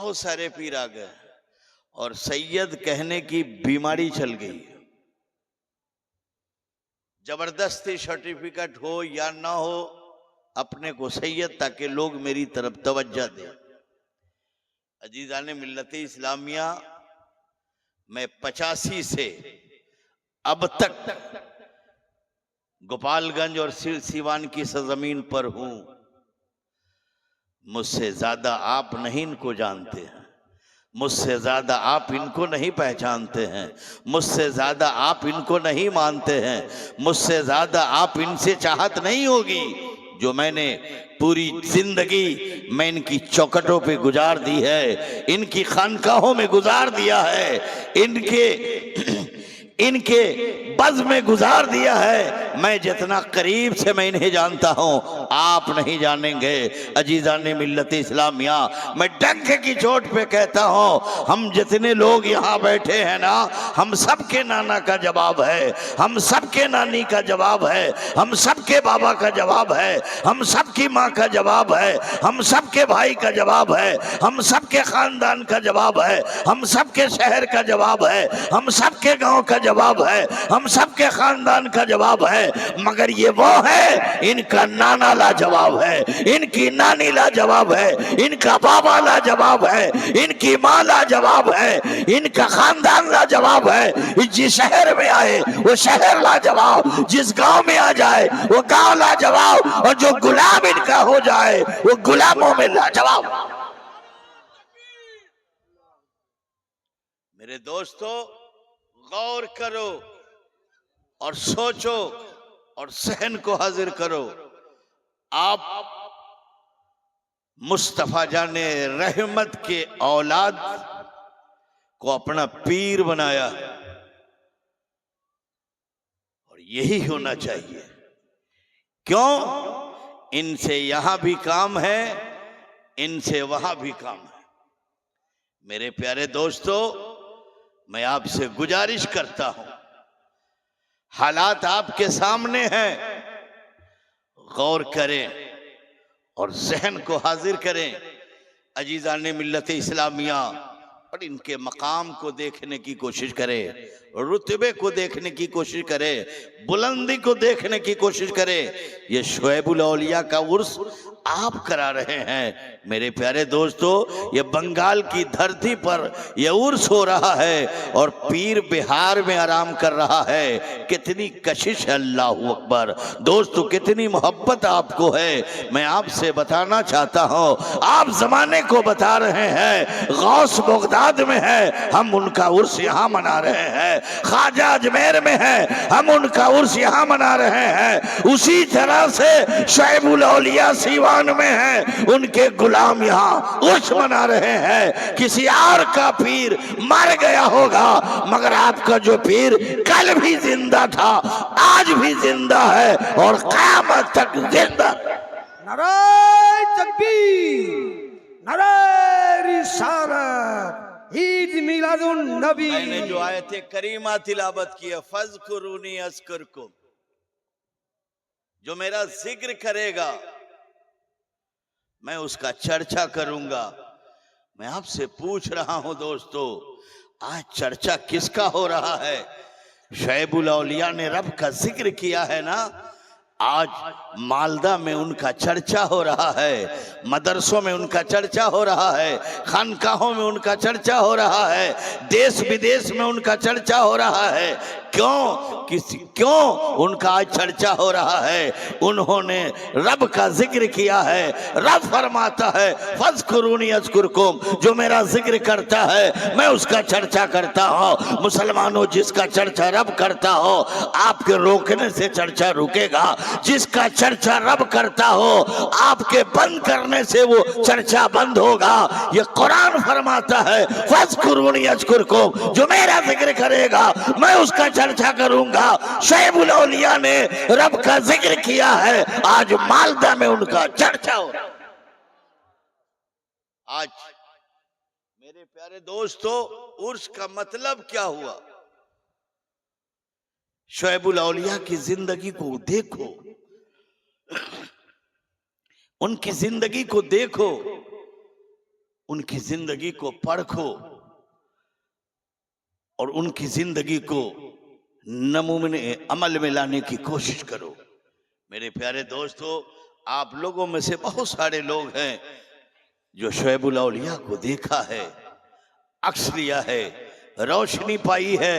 बहुत सारे पीर आ गए और सैयद कहने की बीमारी चल गई। जबरदस्ती सर्टिफिकेट हो या ना हो, अपने को सैयद, ताकि लोग मेरी तरफ तवज्जो दे। अजीजाने मिल्लत इस्लामिया, मैं 85 से अब तक गोपालगंज और सिवान की सरजमीन पर हूं। मुझसे ज्यादा आप नहीं इनको जानते हैं, मुझसे ज्यादा आप इनको नहीं पहचानते हैं, मुझसे ज्यादा आप इनको नहीं मानते हैं, मुझसे ज्यादा आप इनसे चाहत नहीं होगी। जो मैंने पूरी जिंदगी मैं इनकी चौखटों पे गुजार दी है, इनकी खानकाहों में गुजार दिया है, इनके बज़ में गुजार दिया है। मैं जितना करीब से मैं इन्हें जानता हूं, आप नहीं जानेंगे। अजीज़ाने मिल्लत इस्लामिया, मैं डंके की चोट पे कहता हूं, हम जितने लोग यहाँ बैठे हैं ना, हम सबके नाना का जवाब है, हम सबके नानी का जवाब है, हम सबके बाबा का जवाब है, हम सबकी माँ का जवाब है, हम सबके भाई का जवाब है, हम सबके खानदान का जवाब है, हम सबके शहर का जवाब है, हम सबके गांव का जवाब है, हम सबके खानदान का जवाब है। मगर ये वो है, इनका नाना लाजवाब है, इनकी नानी लाजवाब है, इनका बाबा लाजवाब है, इनकी माँ लाजवाब है, इनका खानदान लाजवाब है। जिस शहर में आए वो शहर लाजवाब, जिस गांव में आ जाए वो गांव लाजवाब, और जो गुलाम इनका हो जाए वो गुलामों में लाजवाब। मेरे दोस्तों, गौर करो और सोचो और सहन को हाजिर करो। आप मुस्तफा जाने रहमत के औलाद को अपना पीर बनाया और यही होना चाहिए। क्यों? इनसे यहां भी काम है, इनसे वहां भी काम है। मेरे प्यारे दोस्तों, मैं आपसे गुजारिश करता हूं, हालात आपके सामने हैं, गौर करें और ज़हन को हाजिर करें। अजीज़ाने मिल्लत इस्लामिया, और इनके मकाम को देखने की कोशिश करें, रुतबे को देखने की कोशिश करें, बुलंदी को देखने की कोशिश करें। ये शुएबुल औलिया का उर्स आप करा रहे हैं। मेरे प्यारे दोस्तों, ये बंगाल की धरती पर ये उर्स हो रहा है और पीर बिहार में आराम कर रहा है। कितनी कशिश है, अल्लाह अकबर। दोस्तों, कितनी मोहब्बत आपको है। मैं आपसे बताना चाहता हूँ, आप जमाने को बता रहे हैं गौस बगदाद में है, हम उनका उर्स यहाँ मना रहे हैं। ख्वाजा अजमेर में है, हम उनका उर्स यहाँ मना रहे हैं। उसी तरह से शुएबुल औलिया सीवान में है, उनके गुलाम यहाँ उर्स मना रहे हैं। किसी और का पीर मर गया होगा, मगर आपका जो पीर कल भी जिंदा था, आज भी जिंदा है और क़यामत तक जिंदा। नारे तकबीर, नारे रिसालत, ईद मिलादुन नबी। मैंने जो आयत करीमा तिलावत की है, फज़कुरूनी अज़कुरकुम, जो मेरा जिक्र करेगा मैं उसका चर्चा करूंगा। मैं आपसे पूछ रहा हूं दोस्तों, आज चर्चा किसका हो रहा है? शुएबुल औलिया ने रब का जिक्र किया है ना, आज मालदा में उनका चर्चा हो रहा है, मदरसों में उनका चर्चा हो रहा है, खानकाहों में उनका चर्चा हो रहा है, देश विदेश में उनका चर्चा हो रहा है। क्यों उनका आज चर्चा हो रहा है? उन्होंने रब का जिक्र किया है। रब फरमाता है फज़कुरूनी अज़कुरकुम, जो मेरा जिक्र करता है मैं उसका चर्चा करता हूँ। मुसलमानों, जिसका चर्चा रब करता हो, आपके रोकने से चर्चा रुकेगा। जिसका चर्चा रब करता हो, आपके बंद करने से वो चर्चा बंद होगा। ये कुरान फरमाता है फज़कुरूनी अज़कुरकुम, जो मेरा जिक्र करेगा मैं उसका चर्चा करूंगा। शुएबुल औलिया ने रब का जिक्र किया है, आज मालदा में उनका चर्चा हो रहा। आज मेरे प्यारे दोस्तों, उर्स का मतलब क्या हुआ? शुएबुल औलिया की जिंदगी को देखो, उनकी जिंदगी को देखो। उनकी जिंदगी को परखो और उनकी जिंदगी को नमूने अमल में लाने की कोशिश करो। मेरे प्यारे दोस्तों, आप लोगों में से बहुत सारे लोग हैं जो शुएबुल औलिया को देखा है, अक्स लिया है, रोशनी पाई है,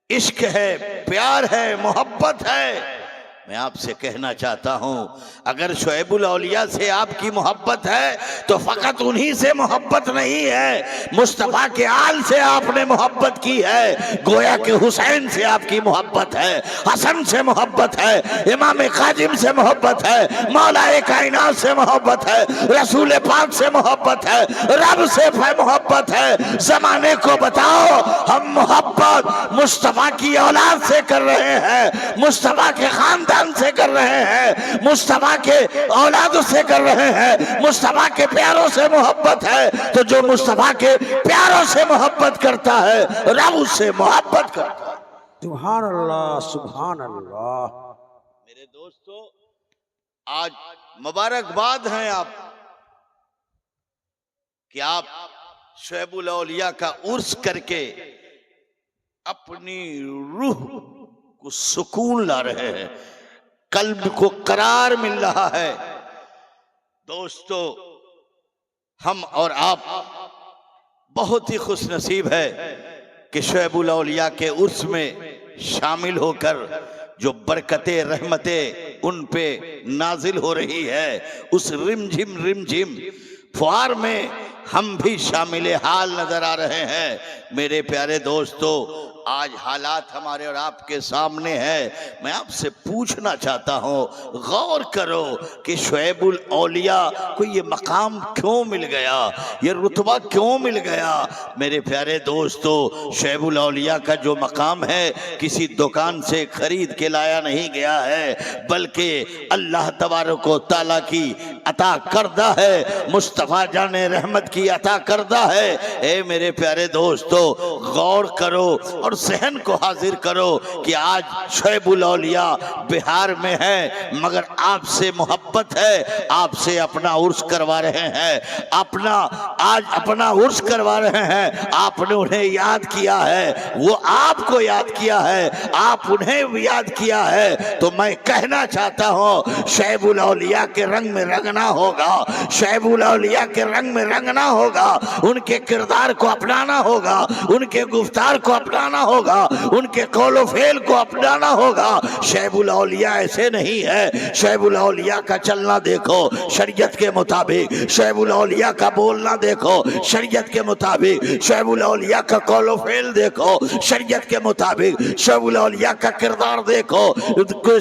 इश्क है, प्यार है, मोहब्बत है। मैं आपसे कहना चाहता हूं, अगर शुएबुल औलिया से आपकी मोहब्बत है तो फकत उन्हीं से मोहब्बत नहीं है, मुस्तफा के आल से आपने मोहब्बत की है। गोया के हुसैन से आपकी मोहब्बत है, हसन से मोहब्बत है, इमाम काजिम से मोहब्बत है, मौलाए कायनात से मोहब्बत है, रसूल पाक से मोहब्बत है, रब से मोहब्बत है। जमाने को बताओ, हम मोहब्बत मुस्तफा की औलाद से कर रहे हैं, मुस्तफा के खानदान से कर रहे हैं, मुस्तफा के औलादों से कर रहे हैं, मुस्तफा के प्यारों से मोहब्बत है। तो जो मुस्तफा के प्यारों से मोहब्बत करता है, रब उससे मोहब्बत करता है। सुभान अल्लाह, सुभान अल्लाह। मेरे दोस्तों, आज मुबारकबाद हैं आप कि आप शुएबुल औलिया का उर्स करके अपनी रूह को सुकून ला रहे हैं, कल्ब को करार मिल रहा है। दोस्तों, हम और आप बहुत ही खुश नसीब है कि शुएबुल औलिया के उर्स में शामिल होकर जो बरकतें, रहमतें उन पे नाजिल हो रही है, उस रिमझिम फुहार में हम भी शामिल हाल नजर आ रहे हैं। मेरे प्यारे दोस्तों, आज हालात हमारे और आपके सामने है। मैं आपसे पूछना चाहता हूं, गौर करो कि शुएबुल औलिया को ये मकाम क्यों मिल गया, ये रुतबा क्यों मिल गया। मेरे प्यारे दोस्तों, शुएबुल औलिया का जो मकाम है किसी दुकान से खरीद के लाया नहीं गया है, बल्कि अल्लाह तबारक व तआला की अता करदा है, मुस्तफा जाने रहमत की अता करदा है। ए मेरे प्यारे दोस्तों, गौर करो और जहन को हाजिर करो कि आज शुएबुल औलिया बिहार में है, मगर आपसे मोहब्बत है, आपसे अपना उर्स करवा रहे हैं, अपना उर्स करवा रहे हैं। आपने उन्हें याद किया है, वो आपको याद किया है, आप उन्हें याद किया है। तो मैं कहना चाहता हूं, शुएबुल औलिया के रंग में रंगना होगा, शुएबुल औलिया के रंग में रंगना होगा, उनके किरदार को अपनाना होगा, उनके गुफ्तार को अपनाना होगा, उनके कौलो फेल को अपनाना होगा। शुएबुल औलिया ऐसे नहीं है। शुएबुल औलिया का चलना देखो शरीयत के मुताबिक, शुएबुल औलिया का बोलना देखो शरीयत के मुताबिक, शुएबुल औलिया का कौलो फेल देखो शरीयत के मुताबिक, शुएबुल औलिया का किरदार देखो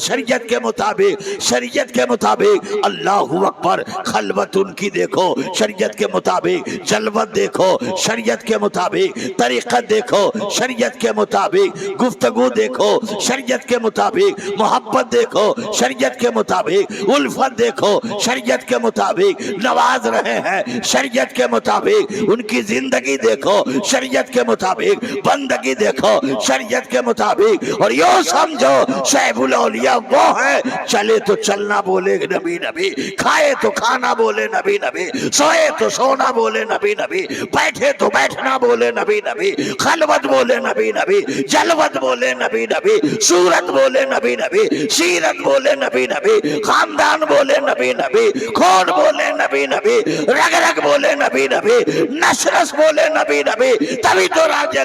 शरीयत के मुताबिक, शरीयत के मुताबिक। अल्लाहु अकबर, खलवत उनकी देखो शरीयत के मुताबिक, जलवत देखो शरीयत के मुताबिक, तरीक़त देखो शरीयत के मुताबिक, गुफ्तगू देखो शरीयत के मुताबिक, मोहब्बत देखो शरीयत के मुताबिक, उल्फत देखो शरीयत के मुताबिक, नवाज रहे हैं शरीयत के मुताबिक, उनकी जिंदगी देखो शरीयत के मुताबिक, बंदगी देखो शरीयत के मुताबिक। और यो समझो, शुएबुल औलिया वो है, चले तो चलना बोले नबी नबी, खाए तो खाना बोले नबी नबी, सोए तो सोना बोले नबी नबी, बैठे तो बैठना बोले नबी नबी, खलवत बोले नबी नबी, जलवत बोले नबी नबी, सूरत बोले नबी नबी, सीरत बोले नबी नबी, खानदान बोले नबी नबी, खोड बोले नबी नबी, रग रग बोले नबी नबी, नशरस बोले नबी नबी। तभी तो राज्य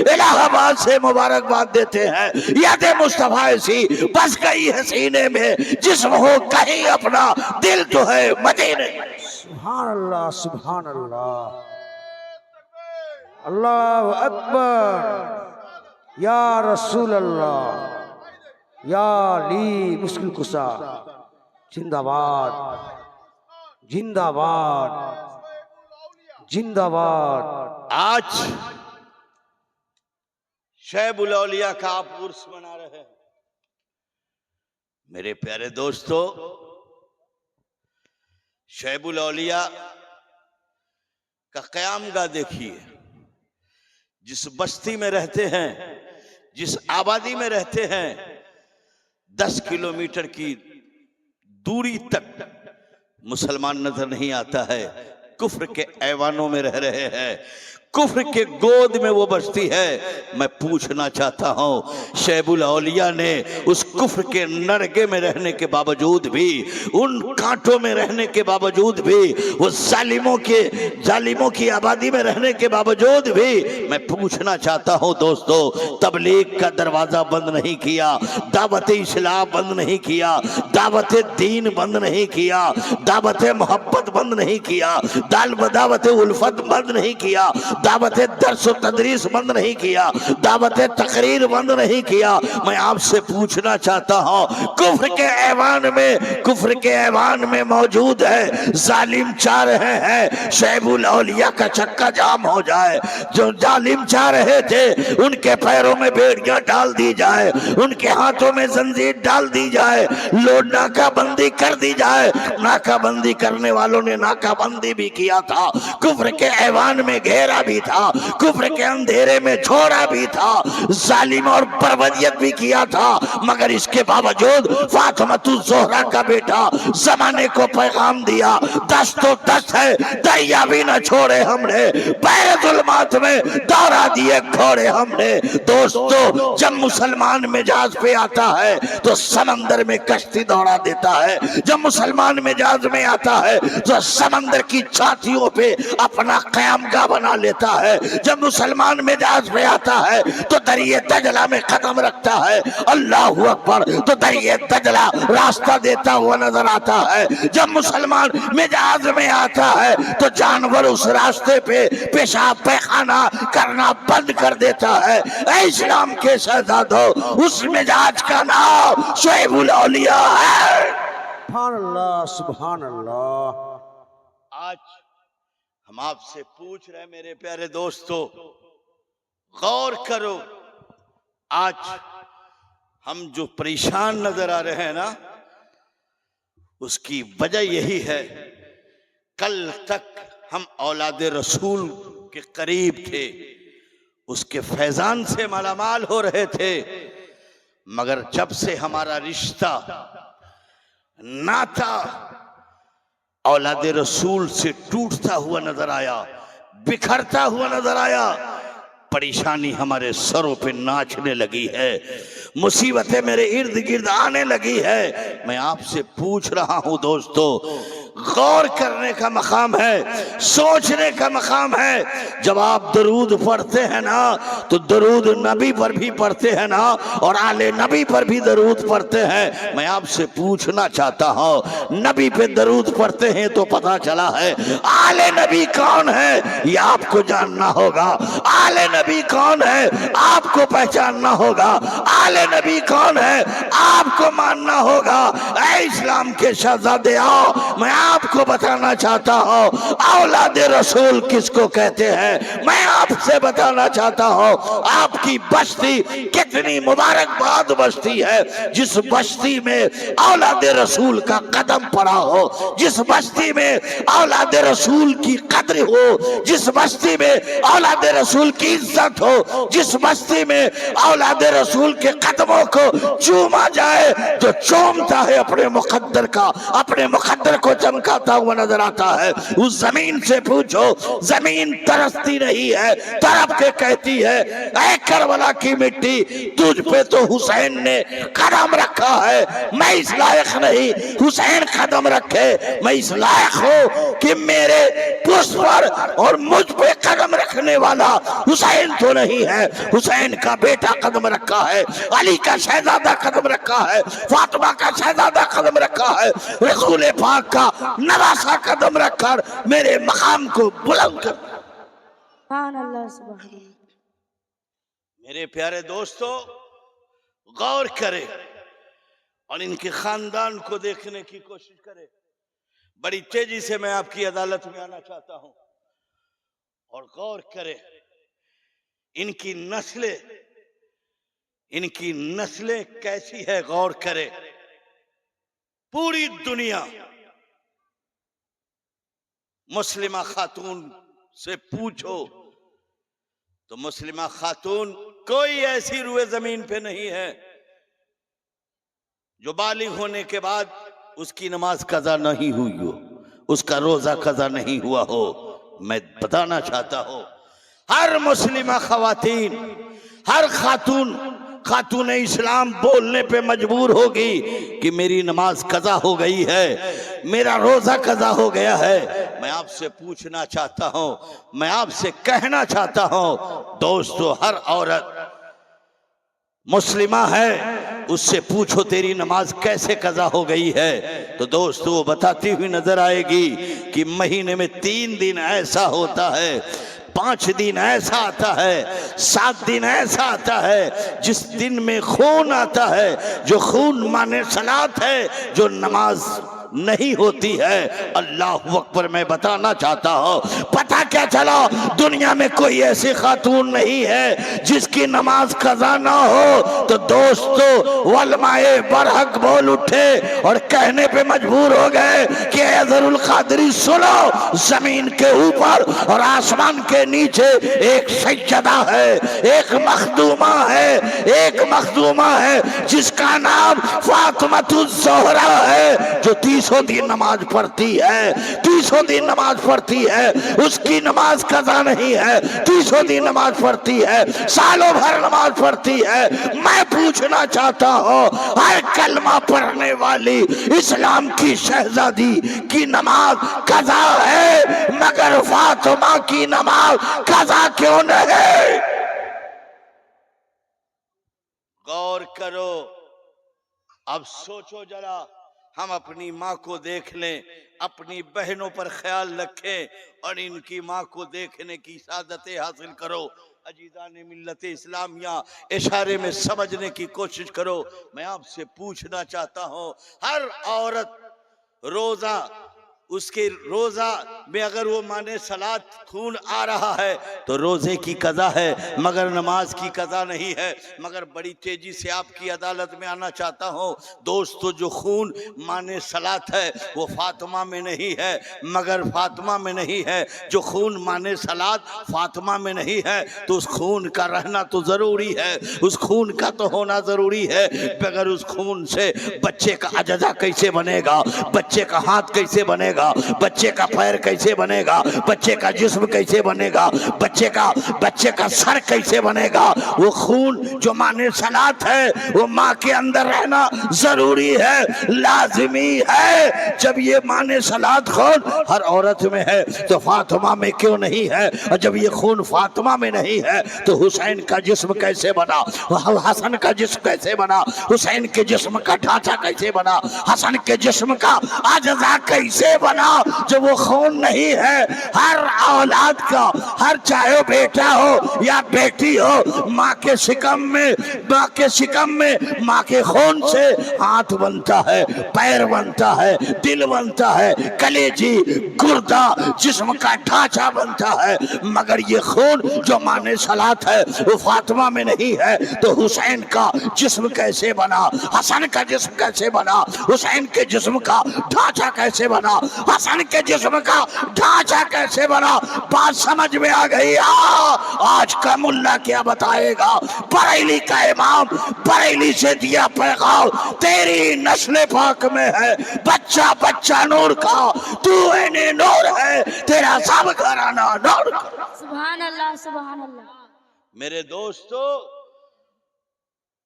इलाहाबाद से मुबारकबाद देते हैं। याद मुस्तफा ऐसी बस गई है सीने में, जिस्म हो कहीं अपना, दिल तो है मदीने में। सुभान अल्लाह, सुभान अल्लाह, अल्लाह अकबर, या रसूल अल्लाह, या अली मुश्किल कुशा, जिंदाबाद जिंदाबाद जिंदाबाद। आज शुएबुल औलिया का आप उर्स मना रहे हैं। मेरे प्यारे दोस्तों, शुएबुल औलिया का क़यामगाह देखिए। जिस बस्ती में रहते हैं, जिस आबादी में रहते हैं, 10 किलोमीटर की दूरी तक मुसलमान नजर नहीं आता है। कुफ्र के ऐवानों में रह रहे हैं, कुफ्र के गोद में वो बसती है। मैं पूछना चाहता हूं, शैबुल औलिया ने उस कुफ्र के नरगे में रहने के बावजूद भी, उन कांटों में रहने के बावजूद भी, उस जालिमों की आबादी में रहने के बावजूद भी मैं पूछना चाहता हूं दोस्तों, तबलीग का दरवाजा बंद नहीं किया, दावत इस्लाम बंद नहीं किया, दावत दीन बंद नहीं किया, दावत मोहब्बत बंद नहीं किया, दावत उल्फत बंद नहीं किया, दावत दर्स व तदरीस बंद नहीं किया, दावत तकरीर बंद नहीं किया। मैं आपसे पूछना चाहता हूं, कुफ्र के ऐवान में मौजूद है, जालिम चाह रहे हैं शैबुल औलिया का चक्का जाम हो जाए। जो जालिम चाह रहे थे उनके पैरों में बेड़ियां डाल दी जाए, उनके हाथों में जंजीर डाल दी जाए, लोग नाकाबंदी कर दी जाए। नाकाबंदी करने वालों ने नाकाबंदी भी किया था, कुफ्र के ऐवान में घेरा भी था, कुफ्र के अंधेरे में छोड़ा भी था, जालिम और बर्बरियत भी किया था। मगर इसके बावजूद फातिमातुल ज़ोहरा का बेटा जमाने को पैगाम दिया, दस्त तो दस्त है, दरिया भी न छोड़े हमने, बैरजुल्मात में दौड़ा दिए घोड़े हमने। दोस्तों, जब मुसलमान मिजाज पे आता है तो समंदर में कश्ती दौड़ा देता है, जब मुसलमान मिजाज में आता है तो समंदर की छातियों पे अपना क़यामगाह बना लेता है, जब मुसलमान मिजाज में आता है तो दरिया दजला में कदम रखता है, अल्लाहु अकबर, तो दरिया दजला रास्ता देता हुआ नजर आता है। जब मुसलमान मिजाज में आता है तो जानवर उस रास्ते पे पेशाब पैखाना करना बंद कर देता है। ऐ इस्लाम के शहजादों, उस मिजाज का नाम शैबुल औलिया है। सुभान अल्लाह, सुभान अल्लाह। आज हम आपसे पूछ रहे हैं मेरे प्यारे दोस्तों, गौर करो, आज हम जो परेशान नजर आ रहे हैं ना, उसकी वजह यही है, कल तक हम औलाद रसूल के करीब थे, उसके फैजान से मालामाल हो रहे थे, मगर जब से हमारा रिश्ता नाता औलाद रसूल से टूटता हुआ नजर आया, बिखरता हुआ नजर आया, परेशानी हमारे सरों पे नाचने लगी है, मुसीबतें मेरे इर्द गिर्द आने लगी है। मैं आपसे पूछ रहा हूं दोस्तों, गौर करने का मकाम है, सोचने का मकाम है। जब आप दरूद पढ़ते हैं ना तो दरूद नबी पर भी पढ़ते हैं ना, और आले नबी पर भी दरूद पढ़ते हैं। मैं आपसे पूछना चाहता हूं, नबी पे दरूद पढ़ते हैं तो पता चला है, आले नबी कौन है ये आपको जानना होगा। आले नबी कौन है आपको पहचानना होगा, आले नबी कौन है आपको मानना होगा। ऐ इस्लाम के शहजादे, आओ मैं आपको बताना चाहता हूं औलाद रसूल किसको कहते हैं। मैं आपसे बताना चाहता हूं आपकी बस्ती कितनी मुबारकबाद बस्ती है, जिस बस्ती में औलाद रसूल का कदम पड़ा हो, जिस बस्ती में औलाद रसूल की कद्र हो, जिस बस्ती में औलाद रसूल की इज्जत हो, जिस बस्ती में औलाद रसूल के कदमों को चूमा जाए तो चूमता है अपने मुकद्दर का, अपने मुकद्दर को चमकाता हुआ नजर आता है। उस जमीन से पूछो, जमीन तरसती नहीं है, तरफ के कहती है, ऐ करबला की मिट्टी, तुझ पे तो हुसैन ने कदम रखा है, मैं इस लायक नहीं हुसैन कदम रखे। मैं इस लायक हूं कि मेरे पुष्प पर और मुझ पे कदम रखने वाला हुसैन तो नहीं है, हुसैन का बेटा कदम रखा है, अली का शहजादा कदम रखा है, फातिमा का शहजादा कदम रखा है, रसूल पाक का नवासा कदम रखकर मेरे मकाम को बुलंद कर। सुभान अल्लाह, सुभान अल्लाह। मेरे प्यारे दोस्तों, गौर करें और इनके खानदान को देखने की कोशिश करें। बड़ी तेजी से मैं आपकी अदालत में आना चाहता हूं और गौर करें, इनकी नस्लें कैसी है, गौर करें। पूरी दुनिया मुस्लिमा खातून से पूछो तो मुस्लिमा खातून कोई ऐसी रुए जमीन पे नहीं है जो बालिग होने के बाद उसकी नमाज कज़ा नहीं हुई हो, उसका रोजा कज़ा नहीं हुआ हो। मैं बताना चाहता हूं हर मुस्लिमा खवातीन, हर खातून इस्लाम बोलने पे मजबूर होगी कि मेरी नमाज कज़ा हो गई है, मेरा रोजा कज़ा हो गया है। मैं आपसे पूछना चाहता हूं, मैं आपसे कहना चाहता हूं दोस्तों, हर औरत मुस्लिमा है उससे पूछो तेरी नमाज कैसे कज़ा हो गई है, तो दोस्तों वो बताती हुई नजर आएगी कि महीने में 3 दिन ऐसा होता है, 5 दिन ऐसा आता है, 7 दिन ऐसा आता है जिस दिन में खून आता है, जो खून माने सलात है, जो नमाज नहीं होती है। अल्लाह अकबर। मैं बताना चाहता हूं, पता क्या चला, दुनिया में कोई ऐसी खातून नहीं है जिसकी नमाज कज़ा ना हो। तो दोस्तों वलमाए बरहक बोल उठे और कहने पे मजबूर हो गए कि अज़रुल क़ादरी सुनो, जमीन के ऊपर और आसमान के नीचे एक सज्जदा है, एक मखदूमा है, एक मखदूमा है जिसका नाम फातिमातुज़ ज़हरा है, जो 30 दिन नमाज पढ़ती है, 30 दिन नमाज पढ़ती है। उसकी नमाज कज़ा नहीं है, 30 दिन नमाज पढ़ती है, सालों भर नमाज पढ़ती है। मैं पूछना चाहता हूं, हर कलमा पढ़ने वाली इस्लाम की शहजादी की नमाज कज़ा है, मगर फातिमा की नमाज कज़ा क्यों नहीं? गौर करो। अब सोचो जरा, हम अपनी माँ को देख लें, अपनी बहनों पर ख्याल रखें और इनकी माँ को देखने की सादतें हासिल करो। अजीज़ान मिल्लत इस्लामिया, इशारे में समझने की कोशिश करो। मैं आपसे पूछना चाहता हूँ, हर औरत रोजा, उसके रोजा में अगर वो माने सलात खून आ रहा है तो रोजे की कज़ा है, मगर नमाज की कज़ा नहीं है। मगर बड़ी तेजी से आपकी अदालत में आना चाहता हूँ दोस्तों, जो खून माने सलात है वो फातिमा में नहीं है, मगर फातिमा में नहीं है। जो खून माने सलात फातिमा में नहीं है तो उस खून का रहना तो जरूरी है, उस खून का तो होना जरूरी है। बगैर उस खून से बच्चे का अजजा कैसे बनेगा, बच्चे का हाथ कैसे बनेगा, बच्चे का पैर कैसे बनेगा, बच्चे का जिस्म कैसे बनेगा, बच्चे का सर कैसे बनेगा? वो खून जो माने सलात है वो माँ के अंदर रहना जरूरी है, लाजिमी है। जब ये माने सलात खून हर औरत में है तो फातिमा में क्यों नहीं है? और जब ये खून फातिमा में नहीं है तो हुसैन का जिस्म कैसे बना, हसन का जिस्म कैसे बना, हुसैन के जिस्म का ढांचा कैसे बना, हसन के जिस्म का अजजा कैसे बना? जब वो खून नहीं है, हर औलाद का, हर चाहे बेटा हो या बेटी हो, माँ के शिकम में माँ के खून से हाथ बनता है, पैर बनता है, दिल बनता है, कलेजी, गुर्दा, जिस्म का ढांचा बनता है। मगर ये खून जो माने सलात है वो फातिमा में नहीं है तो हुसैन का जिस्म कैसे बना, हसन का जिस्म कैसे बना, हुसैन के जिस्म का ढांचा कैसे बना, हसन के जिस्म का ढांचा कैसे बना? बात समझ में आ गई? आज का मुल्ला क्या बताएगा? बरेली का इमाम बरेली से दिया पैगाम, तेरी नस्ल पाक में है बच्चा बच्चा नूर का, तू एने नूर है, तेरा सब घराना नूर का। सुभान अल्लाह, सुभान अल्लाह। मेरे दोस्तों,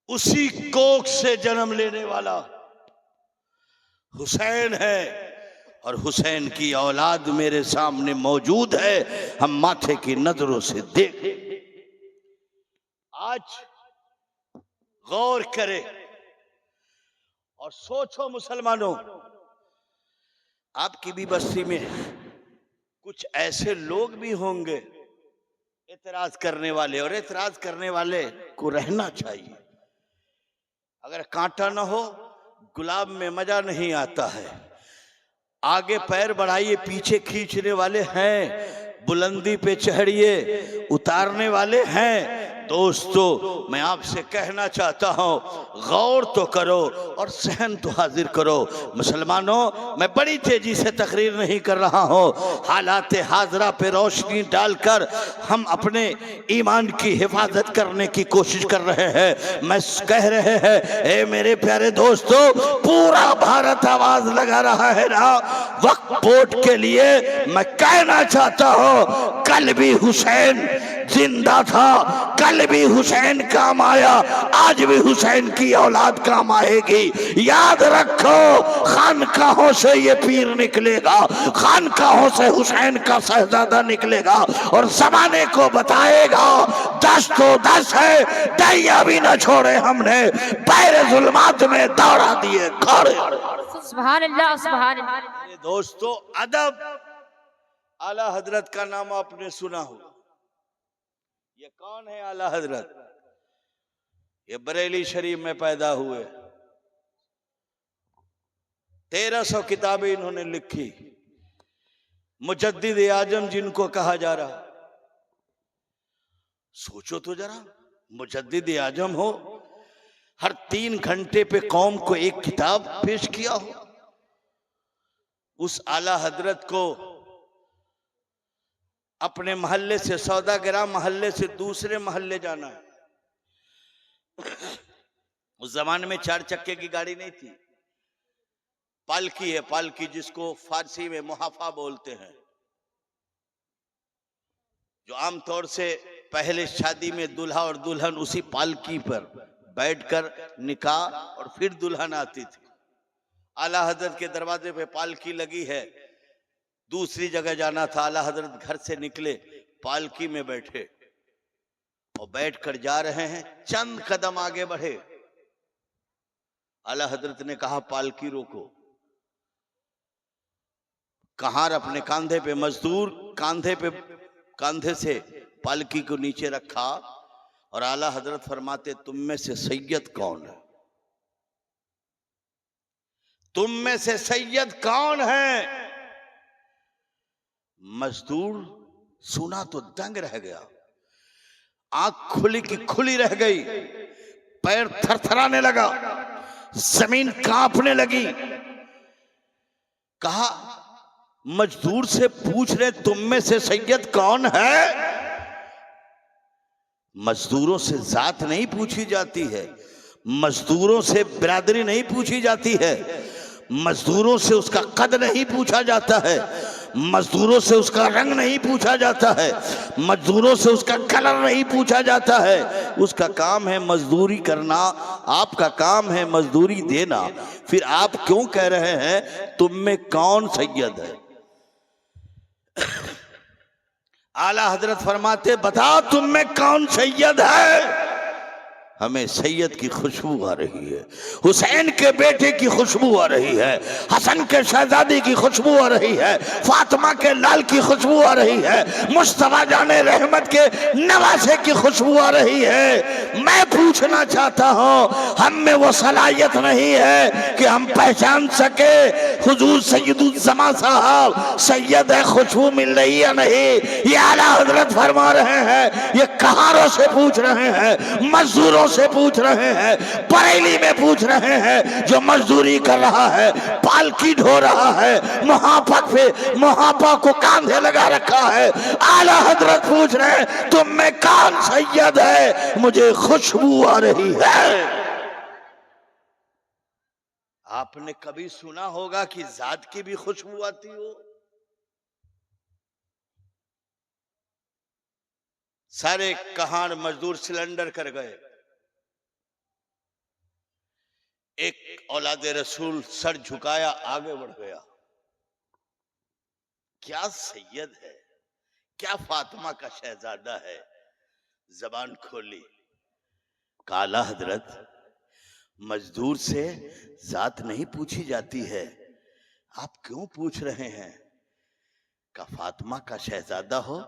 उसी कोख से जन्म लेने वाला हुसैन है और हुसैन की औलाद मेरे सामने मौजूद है। हम माथे की नजरों से देख, आज गौर करें और सोचो मुसलमानों, आपकी भी बस्ती में कुछ ऐसे लोग भी होंगे एतराज करने वाले, और एतराज करने वाले को रहना चाहिए। अगर कांटा ना हो गुलाब में मजा नहीं आता है। आगे पैर बढ़ाइए, पीछे खींचने वाले हैं, बुलंदी पे चढ़िए, उतारने वाले हैं। दोस्तों, मैं आपसे कहना चाहता हूं, गौर तो करो और सहन तो हाजिर करो। मुसलमानों, मैं बड़ी तेजी से तकरीर नहीं कर रहा हूं, हालात हाजरा पे रोशनी डालकर हम अपने ईमान की हिफाजत करने की कोशिश कर रहे हैं। मैं कह रहे हैं, ए मेरे प्यारे दोस्तों, पूरा भारत आवाज लगा रहा है ना वक्फ बोर्ड के लिए। मैं कहना चाहता हूं, कल भी हुसैन जिंदा था, कल भी हुसैन काम आया, आज भी हुसैन की औलाद काम आएगी। याद रखो, खानकाहों से ये पीर निकलेगा, खानकाहों से हुसैन का शहजादा निकलेगा और जमाने को बताएगा 10 तो 10 है, दैया भी न छोड़े हमने, पैर जुल्मात में दौड़ा दिए खड़े। सुभान अल्लाह, सुभान अल्लाह। मेरे दोस्तों, अदब, आला हजरत का नाम आपने सुना होगा। ये कौन है आला हजरत? ये बरेली शरीफ में पैदा हुए, 1300 किताबें इन्होंने लिखी। मुजद्दिद आजम जिनको कहा जा रहा, सोचो तो जरा, मुजद्दिद आजम हो, हर 3 घंटे पे कौम को एक किताब पेश किया हो। उस आला हजरत को अपने मोहल्ले से, सौदागरा मोहल्ले से दूसरे मोहल्ले जाना है। उस जमाने में 4 चक्के की गाड़ी नहीं थी, पालकी है, पालकी जिसको फारसी में मुहाफा बोलते हैं, जो आमतौर से पहले शादी में दूल्हा और दुल्हन उसी पालकी पर बैठकर निकाह और फिर दुल्हन आती थी। आला हजरत के दरवाजे पे पालकी लगी है, दूसरी जगह जाना था, आला हजरत घर से निकले, पालकी में बैठे और बैठकर जा रहे हैं। चंद कदम आगे बढ़े, आला हजरत ने कहा, पालकी रोको। कहार अपने कांधे पे, मजदूर कांधे से पालकी को नीचे रखा और आला हजरत फरमाते, तुम में से सैयद कौन है? तुम में से सैयद कौन है? मजदूर सुना तो दंग रह गया, आंख खुली की खुली रह गई, पैर थरथराने लगा, जमीन कांपने लगी। कहा, मजदूर से पूछ रहे तुम में से सैयद कौन है? मजदूरों से जात नहीं पूछी जाती है, मजदूरों से बिरादरी नहीं पूछी जाती है, मजदूरों से उसका कद नहीं पूछा जाता है, मजदूरों से उसका रंग नहीं पूछा जाता है, मजदूरों से उसका कलर नहीं पूछा जाता है। उसका काम है मजदूरी करना, आपका काम है मजदूरी देना। फिर आप क्यों कह रहे हैं तुम में कौन सैयद है? आला हजरत फरमाते, बताओ तुम में कौन सैयद है? हमें सैयद की खुशबू आ रही है, हुसैन के बेटे की खुशबू आ रही है, हसन के शहजादी की खुशबू आ रही है, फातिमा के लाल की खुशबू आ रही है, मुस्तफा जाने रहमत के नवासे की खुशबू आ रही है। मैं पूछना चाहता हूँ, हम में वो सलाहियत नहीं है कि हम पहचान सके हुजूर सैयदुज़्ज़मा साहब सैयद है, खुशबू मिल रही है नहीं? ये आला हजरत फरमा रहे हैं, ये कहारों से पूछ रहे हैं, मजदूरों से पूछ रहे हैं, बरेली में पूछ रहे हैं, जो मजदूरी कर रहा है, पालकी ढो रहा है, मुहाफा को कांधे लगा रखा है। आला हजरत पूछ रहे हैं, तुम में कौन सैयद है? मुझे खुशबू आ रही है। आपने कभी सुना होगा कि जात की भी खुशबू आती हो? सारे कहार मजदूर सिलेंडर कर गए, एक औलादे रसूल सर झुकाया, आगे बढ़ गया। क्या सैयद है, क्या फातिमा का शहजादा है? जबान खोली, काला हजरत, मजदूर से जात नहीं पूछी जाती है, आप क्यों पूछ रहे हैं? का फातिमा का शहजादा हो,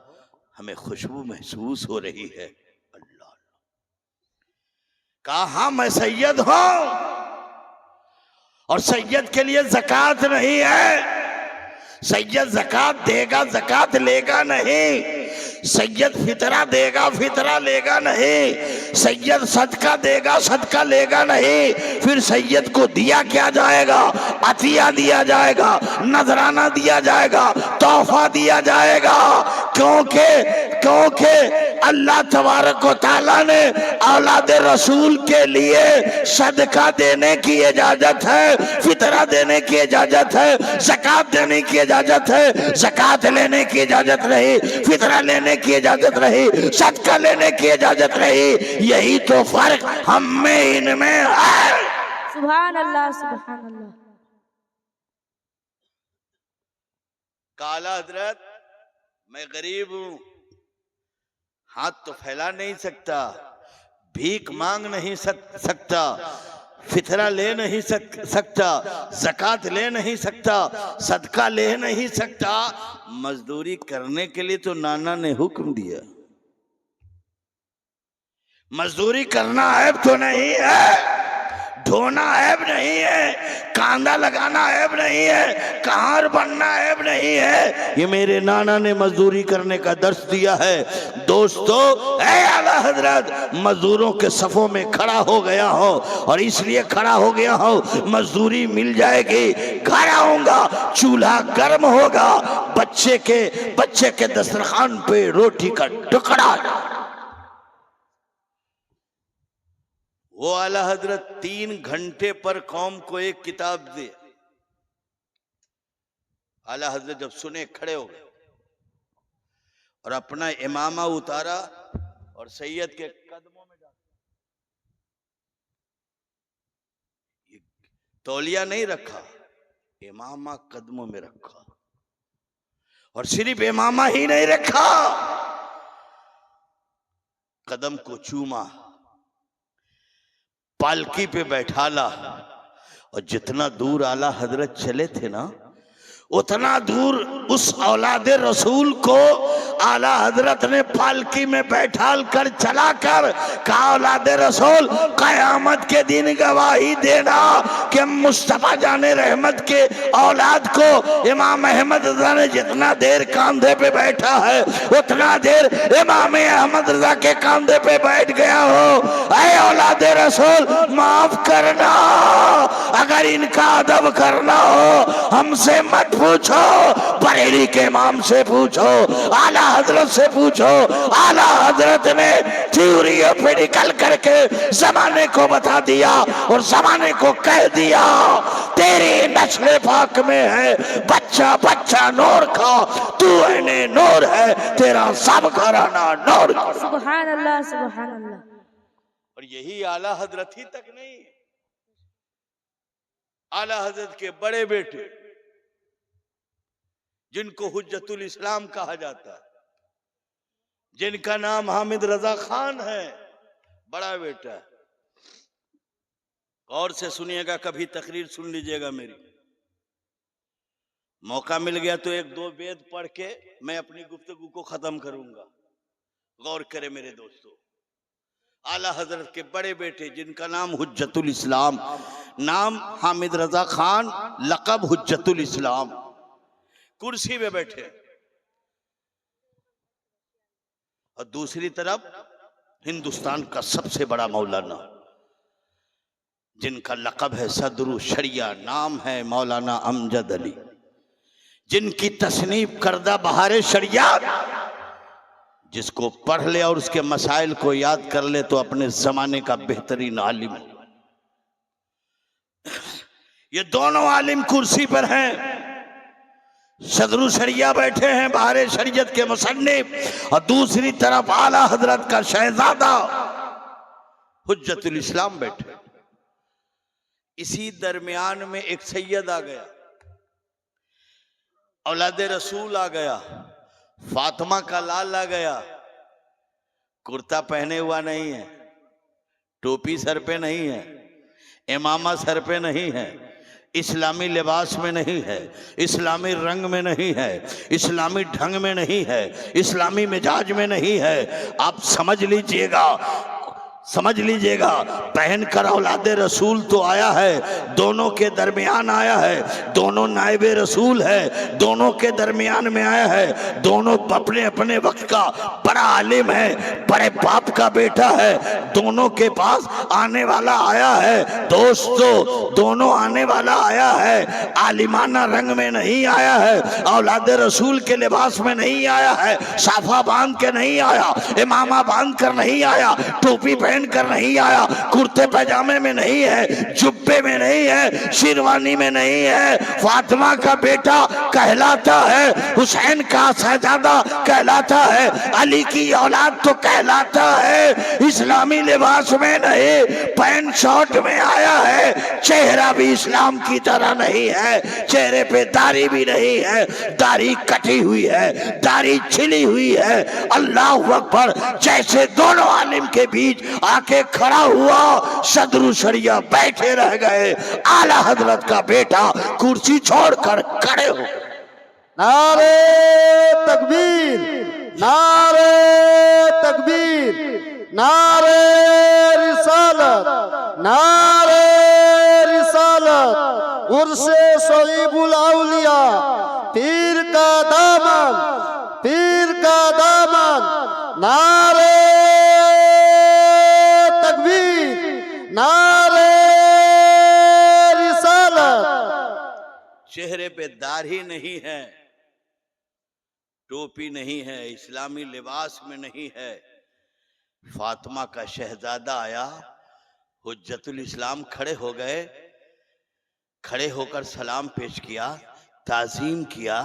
हमें खुशबू महसूस हो रही है। अल्लाह, कहा मैं सैयद हूं और सैयद के लिए ज़कात नहीं है। सैयद ज़कात देगा, ज़कात लेगा नहीं। सैयद फितरा देगा फितरा लेगा नहीं, सैयद सदका देगा सदका लेगा नहीं, फिर सैयद को दिया क्या जाएगा? अतिया दिया जाएगा, नजराना दिया जाएगा, तोहफा दिया जाएगा। क्योंकि अल्लाह तबारक व तआला ने औलाद रसूल के लिए सदका देने की इजाजत है, फितरा देने की इजाजत है, ज़कात देने की इजाजत है। ज़कात लेने की इजाजत रही, फितरा लेने की इजाजत रही, सदका लेने की इजाजत रही। यही तो फर्क हम में इनमें है। सुभान अल्लाह सुभान अल्लाह। काला हजरत मैं गरीब हूं, हाथ तो फैला नहीं सकता, भीख मांग नहीं सकता, फितरा ले नहीं सकता, ज़कात ले नहीं सकता, सदका ले नहीं सकता। मजदूरी करने के लिए तो नाना ने हुक्म दिया। मजदूरी करना ऐब तो नहीं है, ढोना ऐब नहीं है, कांदा लगाना ऐब नहीं है, कहार बनना ऐब नहीं है। ये मेरे नाना ने मजदूरी करने का दर्श दिया है। दोस्तों, ऐ आला हजरत, मजदूरों के सफों में खड़ा हो गया हो, और इसलिए खड़ा हो गया हो मजदूरी मिल जाएगी, घर आऊंगा, चूल्हा गर्म होगा, बच्चे के दस्तरखान पे रोटी का टुकड़ा। वो आला हजरत 3 घंटे पर कौम को एक किताब दे। आला हजरत जब सुने खड़े हो गए और अपना इमामा उतारा और सैयद के कदमों में डाला। तौलिया नहीं रखा, इमामा कदमों में रखा, और सिर्फ इमामा ही नहीं रखा, कदम को चूमा, पालकी पे बैठाला, और जितना दूर आला हजरत चले थे ना, उतना दूर उस औलाद रसूल को आला हजरत ने पालकी में बैठाल कर चला कर कहा, औलाद रसूल कयामत के दिन गवाही देना कि मुस्तफा जाने रहमत के औलाद को इमाम अहमद रजा ने जितना देर कांधे पे बैठा है, उतना देर इमाम अहमद रजा के कांधे पे बैठ गया हो। ऐ औलाद रसूल, माफ करना, अगर इनका अदब करना हो हमसे मत पूछो, बरेली के इमाम से पूछो, आला हजरत से पूछो। आला हजरत ने थ्योरियों पे निकल करके जमाने को बता दिया और जमाने को कह दिया, तेरी नस्ल पाक में है बच्चा बच्चा नूर का, तू है नूर है, तेरा सब घराना नूर। सुभान अल्लाह सुभान अल्लाह। और यही आला हजरत ही तक नहीं, आला हजरत के बड़े बेटे जिनको हुज्जतुल इस्लाम कहा जाता है, जिनका नाम हामिद रजा खान है, बड़ा बेटा है। गौर से सुनिएगा, कभी तकरीर सुन लीजिएगा मेरी। मौका मिल गया तो 1-2 वेद पढ़ के मैं अपनी गुफ्तगू को खत्म करूंगा। गौर करें मेरे दोस्तों, आला हजरत के बड़े बेटे जिनका नाम हुज्जतुल इस्लाम, नाम हामिद रजा खान, लक़ब हुज्जतुल इस्लाम, कुर्सी में बैठे, और दूसरी तरफ हिंदुस्तान का सबसे बड़ा मौलाना जिनका लक़ब है सदरुल शरिया, नाम है मौलाना अमजद अली, जिनकी तसनीफ करदा बहारे शरिया, जिसको पढ़ ले और उसके मसाइल को याद कर ले तो अपने जमाने का बेहतरीन आलिम है। ये दोनों आलिम कुर्सी पर हैं, सदरुल शरिया बैठे हैं, बहारे शरीयत के मुसन्निफ, और दूसरी तरफ आला हजरत का शहजादा हुज्जतुल इस्लाम बैठे। इसी दरमियान में एक सैयद आ गया, औलाद रसूल आ गया, फातिमा का लाल आ गया, कुर्ता पहने हुआ नहीं है, टोपी सर पे नहीं है, इमामा सर पे नहीं है, इस्लामी लिबास में नहीं है, इस्लामी रंग में नहीं है, इस्लामी ढंग में नहीं है, इस्लामी मिजाज में नहीं है। आप समझ लीजिएगा, समझ लीजिएगा, पहनकर औलादे रसूल तो आया है, दोनों के दरमियान आया है, दोनों नायबे रसूल है, दोनों के दरमियान में आया है, दोनों अपने अपने वक्त का बड़ा आलिम है, बड़े बाप का बेटा है, दोनों के पास आने वाला आया है। दोस्तों, दोनों आने वाला आया है, आलिमाना रंग में नहीं आया है, औलादे रसूल के लिबास में नहीं आया है, साफा बांध के नहीं आया, इमामा बांध कर नहीं आया, टोपी पहन कर नहीं आया, कुर्ते पैजामे में नहीं है, जुब्बे में नहीं है, शेरवानी में नहीं है। फातिमा का बेटा कहलाता है, हुसैन का शहजादा कहलाता है, अली की औलाद तो कहलाता है। इस्लामी लिबास में नहीं, पैंट शर्ट में आया है। चेहरा भी इस्लाम की तरह नहीं है, चेहरे पे दाढ़ी भी नहीं है, दाढ़ी कटी हुई है, दाढ़ी छिली हुई है। अल्लाह अकबर। जैसे दोनों आलिम के बीच आके खड़ा हुआ, सदरू शरिया बैठे रह गए। आला हजरत का बेटा कुर्सी छोड़कर खड़े हो। नारे तकबीर, नारे तकबीर, नारे रिसालत, नारे रिसालत। उर्से सोईबुल औलिया, पीर का दामन, पीर का दामन। नारे तकबीर, नारे रिसालत। चेहरे पे दाढ़ी नहीं है, टोपी नहीं है, इस्लामी लिबास में नहीं है। फातिमा का शहजादा आया, हुज्जतुल इस्लाम खड़े हो गए, खड़े होकर सलाम पेश किया, ताजीम किया,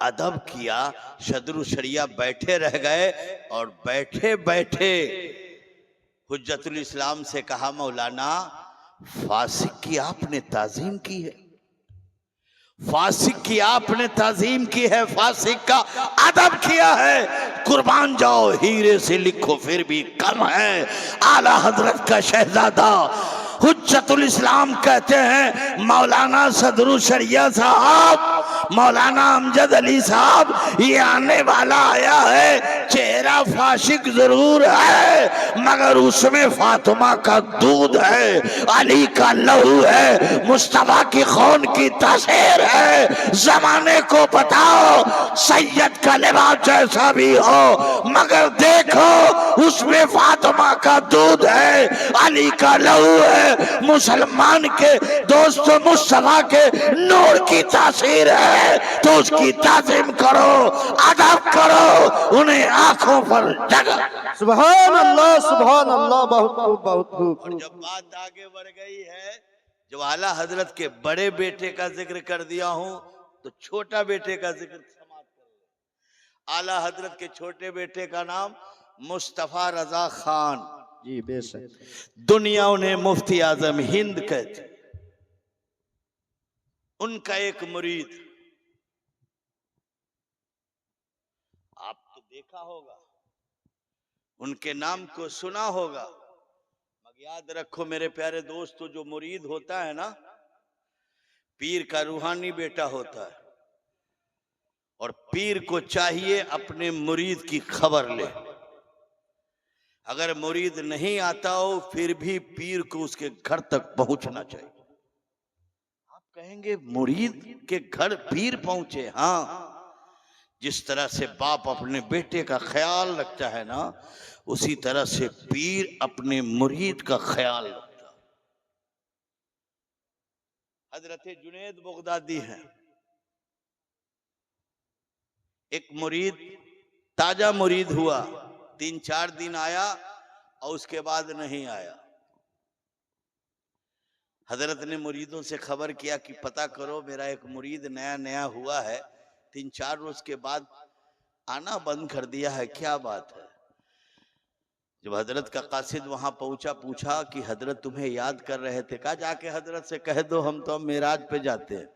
अदब किया। सदरू शरिया बैठे रह गए और बैठे बैठे हुज्जतुल इस्लाम से कहा, मौलाना फासिक की आपने ताजीम की है, फासिक की आपने ताजीम की है, फासिक का अदब किया है। कुर्बान जाओ, हीरे से लिखो फिर भी कम है। आला हजरत का शहजादा हुज्जतुल इस्लाम कहते हैं, मौलाना सदरू शरिया साहब, मौलाना अमजद अली साहब, ये आने वाला आया है, चेहरा फासिक जरूर है, मगर उसमें फातिमा का दूध है, अली का लहू है, मुस्तफा की खून की तासीर है। जमाने को बताओ, सैयद का लिबास जैसा भी हो, मगर देखो उसमें फातिमा का दूध है, अली का लहू है, मुसलमान के दोस्तों मुस्तफा के नूर की तासीर है। तो उसकी ताज़ीम करो, अदब करो, उन्हें आंखों पर जगह। सुभान अल्लाह, सुभान अल्लाह। बहुत खूब, बहुत खूब। और जब बात आगे बढ़ गई है, जब आला हजरत के बड़े बेटे का जिक्र कर दिया हूं, तो छोटा बेटे का जिक्र समाप्त कर। आला हजरत के छोटे बेटे का नाम मुस्तफा रजा खान जी, बेशक। दुनिया उन्हें मुफ्ती आजम हिंद कहते। उनका एक मुरीद, आप तो देखा होगा, उनके नाम को सुना होगा, मगर याद रखो मेरे प्यारे दोस्तों, जो मुरीद होता है ना, पीर का रूहानी बेटा होता है, और पीर को चाहिए अपने मुरीद की खबर ले। अगर मुरीद नहीं आता हो, फिर भी पीर को उसके घर तक पहुंचना चाहिए। आप कहेंगे मुरीद के घर पीर पहुंचे? हाँ, जिस तरह से बाप अपने बेटे का ख्याल रखता है ना, उसी तरह से पीर अपने मुरीद का ख्याल रखता है। हजरत जुनैद बगदादी हैं, एक मुरीद, ताजा मुरीद हुआ, 3-4 दिन आया और उसके बाद नहीं आया। हजरत ने मुरीदों से खबर किया कि पता करो, मेरा एक मुरीद नया नया हुआ है, 3-4 रोज के बाद आना बंद कर दिया है, क्या बात है? जब हजरत का कासिद वहां पहुंचा, पूछा कि हजरत तुम्हें याद कर रहे थे। कहा जाके हजरत से कह दो, हम तो मेराज पे जाते हैं,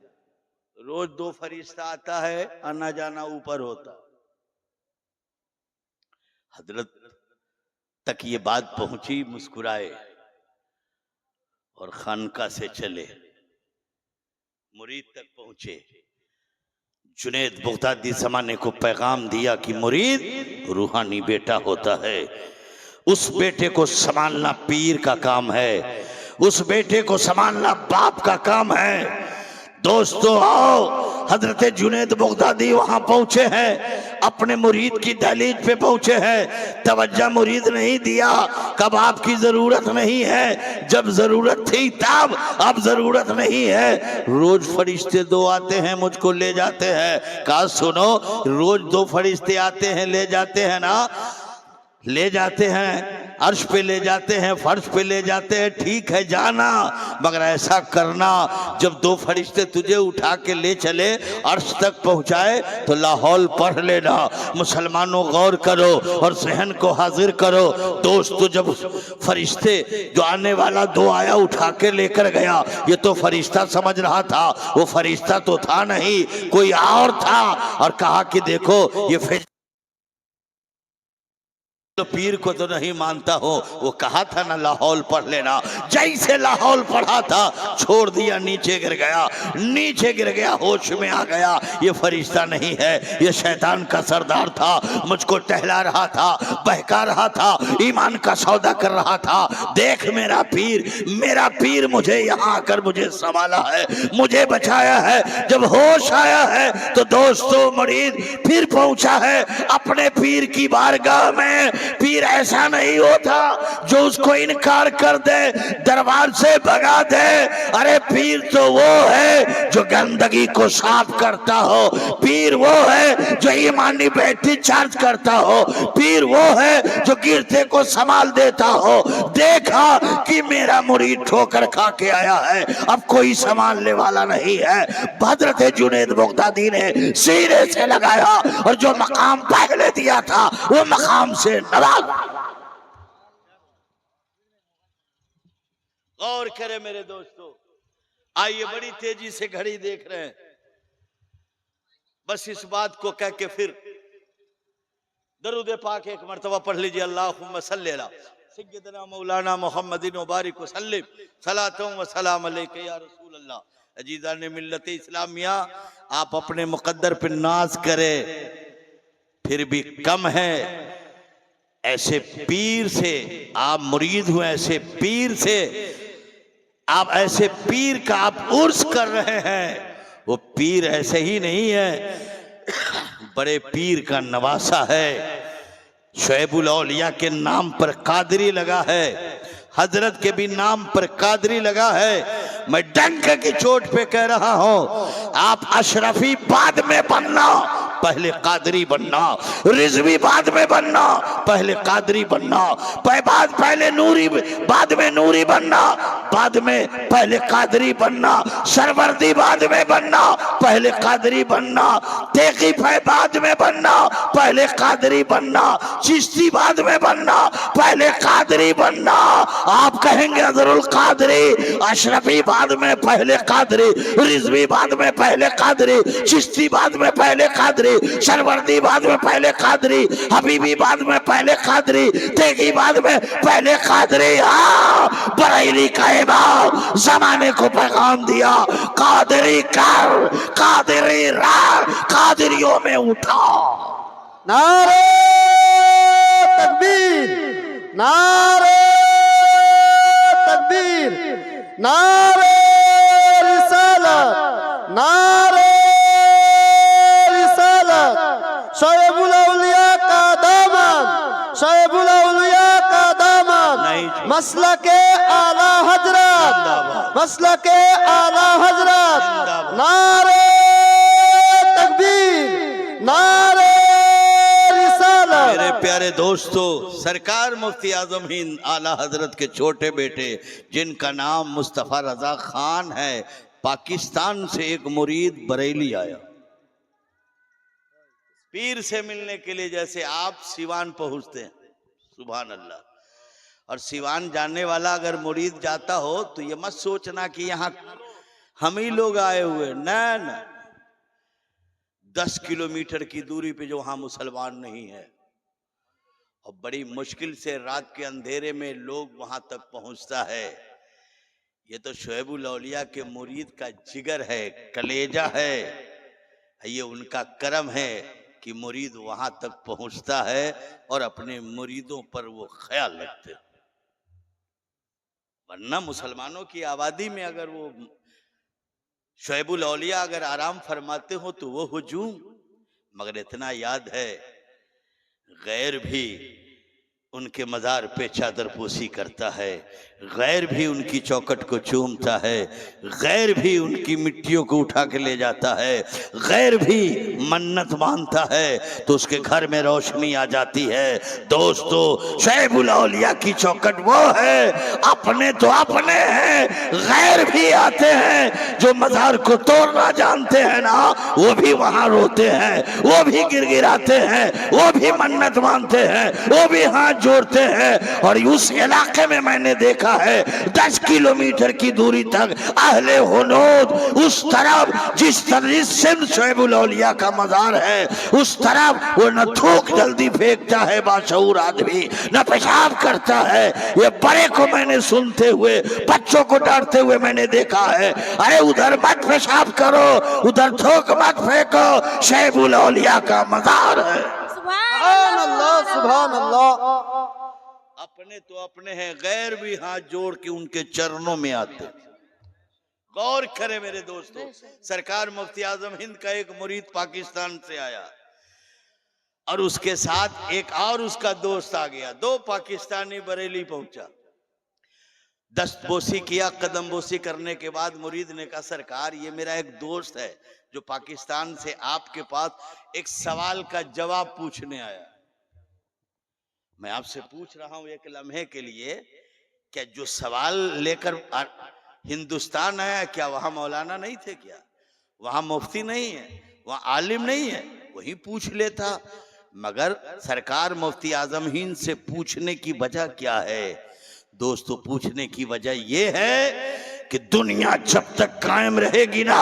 रोज 2 फरिश्ता आता है, आना जाना ऊपर होता। हजरत तक ये बात पहुंची, मुस्कुराए और खानका से चले, मुरीद तक पहुंचे। जुनैद बगदादी ज़माने को पैगाम दिया कि मुरीद रूहानी बेटा होता है, उस बेटे को संभालना पीर का काम है, उस बेटे को संभालना बाप का काम है। दोस्तों आओ, हजरत जुनैद बगदादी वहां पहुंचे हैं, अपने मुरीद की दहलीज पे पहुंचे हैं। तवज्जो मुरीद नहीं दिया, कब आपकी जरूरत नहीं है, जब जरूरत थी तब, अब जरूरत नहीं है। रोज फरिश्ते दो आते हैं, मुझको ले जाते हैं। कहा सुनो, रोज दो फरिश्ते आते हैं, ले जाते हैं ना, ले जाते हैं, अर्श पे ले जाते हैं, फर्श पे ले जाते हैं, ठीक है जाना, मगर ऐसा करना जब दो फरिश्ते तुझे उठा के ले चले, अर्श तक पहुंचाए तो लाहौल पढ़ लेना। मुसलमानों गौर करो और सहन को हाजिर करो। दोस्तों, जब फरिश्ते जो आने वाला दो आया उठा के लेकर गया, ये तो फरिश्ता समझ रहा था, वो फरिश्ता तो था नहीं, कोई और था। और कहा कि देखो ये तो पीर को तो नहीं मानता हो, वो कहा था ना लाहौल पढ़ लेना, जैसे लाहौल पढ़ा था छोड़ दिया, नीचे गिर गया, नीचे गिर गया, होश में आ गया। ये फरिश्ता नहीं है, ये शैतान का सरदार था, मुझको टहला रहा था, बहका रहा था, ईमान का सौदा कर रहा था। देख मेरा पीर मुझे यहाँ आकर मुझे संभाला है, मुझे बचाया है। जब होश आया है तो दोस्तों मुरीद फिर पहुंचा है अपने पीर की बारगाह में। पीर ऐसा नहीं होता जो उसको इनकार कर दे, दरबार से भगा दे। अरे पीर तो वो है जो गंदगी को साफ करता हो, पीर वो है जो ईमानी बैटरी चार्ज करता हो, पीर वो है जो गिरते को संभाल देता हो। देखा कि मेरा मुरीद ठोकर खा के आया है, अब कोई संभालने वाला नहीं है। हजरत जुनैद बगदादी ने सीने से लगाया और जो मकाम पहले दिया था वो मकाम से गौर करे मेरे दोस्तों। आइए, बड़ी तेजी से घड़ी देख रहे हैं, बस इस बात को कह के फिर दरूद पाक एक मर्तबा पढ़ लीजिए। अल्लाहुम्मा सल्ली अला सय्यदना मौलाना मुहम्मदिन व बारिक वसल्लिम सलातुम व सलाम अलैका या रसूल अल्लाह। अजीज़ान मिल्लत इस्लामिया, आप अपने मुकद्दर पे नाज करें फिर भी कम है। ऐसे पीर से आप मुरीद हुए, ऐसे पीर से आप, ऐसे पीर का आप उर्स कर रहे हैं। वो पीर ऐसे ही नहीं है, बड़े पीर का नवासा है। शुएबुल औलिया के नाम पर कादरी लगा है, हजरत के भी नाम पर कादरी लगा है। मैं डंक की चोट पे कह रहा हूं, आप अशरफी बाद में बनना, पहले कादरी बनना, रिजवी बाद में बनना, पहले कादरी बनना, पहले नूरी, बाद में नूरी बनना, बाद में पहले कादरी बनना, सरवर्दी बाद में बनना, पहले कादरी बनना, तेकी बाद में बनना, पहले कादरी बनना, चिश्ती बाद में बनना, पहले कादरी बनना। आप कहेंगे अजरुल कादरी, अशरफी बाद में पहले कादरी, रिजवी बाद में पहले कादरी, चिश्ती बाद में पहले कादरी, सरवर्दी बाद में पहले कादरी, हबीबी बाद में पहले कादरी, तेगी बाद में पहले कादरी। बरेली का इमाम जमाने को पैगाम दिया, कादरी कर, कादरी रह, कादरियों में उठा। नारे तकबीर, नारे तकबीर, नारे रिसालत, नारे शुएबुल औलिया का दामन, शुएबुल औलिया का दामन, मसलके आला हजरत, मसलके आला हजरत। नारे तकबीर, नारे रिसालत। मेरे प्यारे दोस्तों, सरकार मुफ्ती आजम हिंद आला हजरत के छोटे बेटे जिनका नाम मुस्तफा रजा खान है, पाकिस्तान से एक मुरीद बरेली आया पीर से मिलने के लिए। जैसे आप सिवान पहुंचते हैं, सुभान अल्लाह, और सिवान जाने वाला अगर मुरीद जाता हो तो ये मत सोचना कि यहाँ हम ही लोग आए हुए, न 10 किलोमीटर की दूरी पे जो वहां मुसलमान नहीं है, और बड़ी मुश्किल से रात के अंधेरे में लोग वहां तक पहुंचता है। ये तो शुएबुल औलिया के मुरीद का जिगर है, कलेजा है, ये उनका करम है। कि मुरीद वहां तक पहुंचता है और अपने मुरीदों पर वो ख्याल रखते हैं। वरना मुसलमानों की आबादी में अगर वो शुएबुल औलिया अगर आराम फरमाते हो तो वो हुजूम, मगर इतना याद है गैर भी उनके मज़ार पे चादर पोशी करता है, गैर भी उनकी चौखट को चूमता है, गैर भी उनकी मिट्टियों को उठा के ले जाता है, गैर भी मन्नत मानता है तो उसके घर में रोशनी आ जाती है। दोस्तों, शुएबुल औलिया की चौखट वो है, अपने तो अपने हैं, गैर भी आते हैं जो मज़ार को तोड़ना जानते हैं ना, वो भी वहां रोते हैं, वो भी गिड़गिड़ाते हैं, वो भी मन्नत मानते हैं, वो भी हाथ जोड़ते हैं। और उस इलाके में मैंने देखा है 10 किलोमीटर की दूरी तक अहले हुनूद उस तरफ जिस तरह सिंध शुएबुल औलिया का मज़ार है उस तरफ वो न थूक जल्दी फेंकता है बाशऊर आदमी, न पेशाब करता है। ये बड़े को मैंने सुनते हुए, बच्चों को डांटते हुए मैंने देखा है, अरे उधर मत पेशाब करो, उधर थूक मत फेंको, शुएबुल औलिया का मज़ार है। सुभान अल्लाह, सुभान अल्लाह। अपने तो अपने हैं, गैर भी हाथ जोड़ के उनके चरणों में आते। गौर करें मेरे दोस्तों, सरकार मुफ्ती आजम हिंद का एक मुरीद पाकिस्तान से आया और उसके साथ एक और उसका दोस्त आ गया। 2 पाकिस्तानी बरेली पहुंचा, दस्तबोसी किया। कदम बोसी करने के बाद मुरीद ने कहा, सरकार ये मेरा एक दोस्त है जो पाकिस्तान से आपके पास एक सवाल का जवाब पूछने आया। मैं आपसे पूछ रहा हूं एक लम्हे के लिए, क्या जो सवाल लेकर हिंदुस्तान आया, क्या वहां मौलाना नहीं थे? क्या वहां मुफ्ती नहीं है? वहां आलिम नहीं है? वही पूछ लेता। मगर सरकार मुफ्ती आजम हिंद से पूछने की वजह क्या है दोस्तों? पूछने की वजह यह है कि दुनिया जब तक कायम रहेगी ना,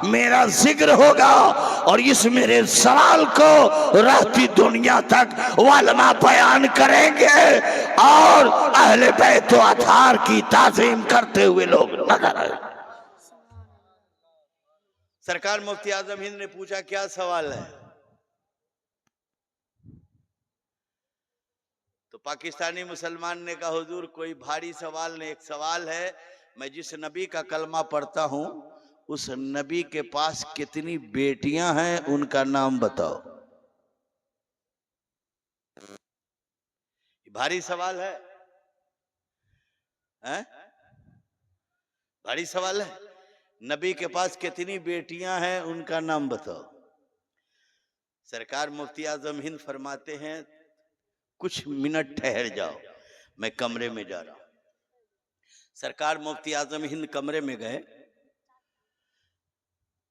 मेरा जिक्र होगा और इस मेरे सवाल को रहती दुनिया तक उलमा बयान करेंगे और अहले बैत व अतार की ताज़ीम करते हुए लोग नजर आए। सरकार मुफ्ती आजम हिंद ने पूछा, क्या सवाल है? तो पाकिस्तानी मुसलमान ने कहा, हुजूर कोई भारी सवाल नहीं, एक सवाल है, मैं जिस नबी का कलमा पढ़ता हूं उस नबी के पास कितनी बेटियां हैं, उनका नाम बताओ। भारी सवाल है, हैं? भारी सवाल है। नबी के पास कितनी बेटियां हैं, उनका नाम बताओ। सरकार मुफ्ती आजम हिंद फरमाते हैं, कुछ मिनट ठहर जाओ, मैं कमरे में जा रहा हूं। सरकार मुफ्ती आजम हिंद कमरे में गए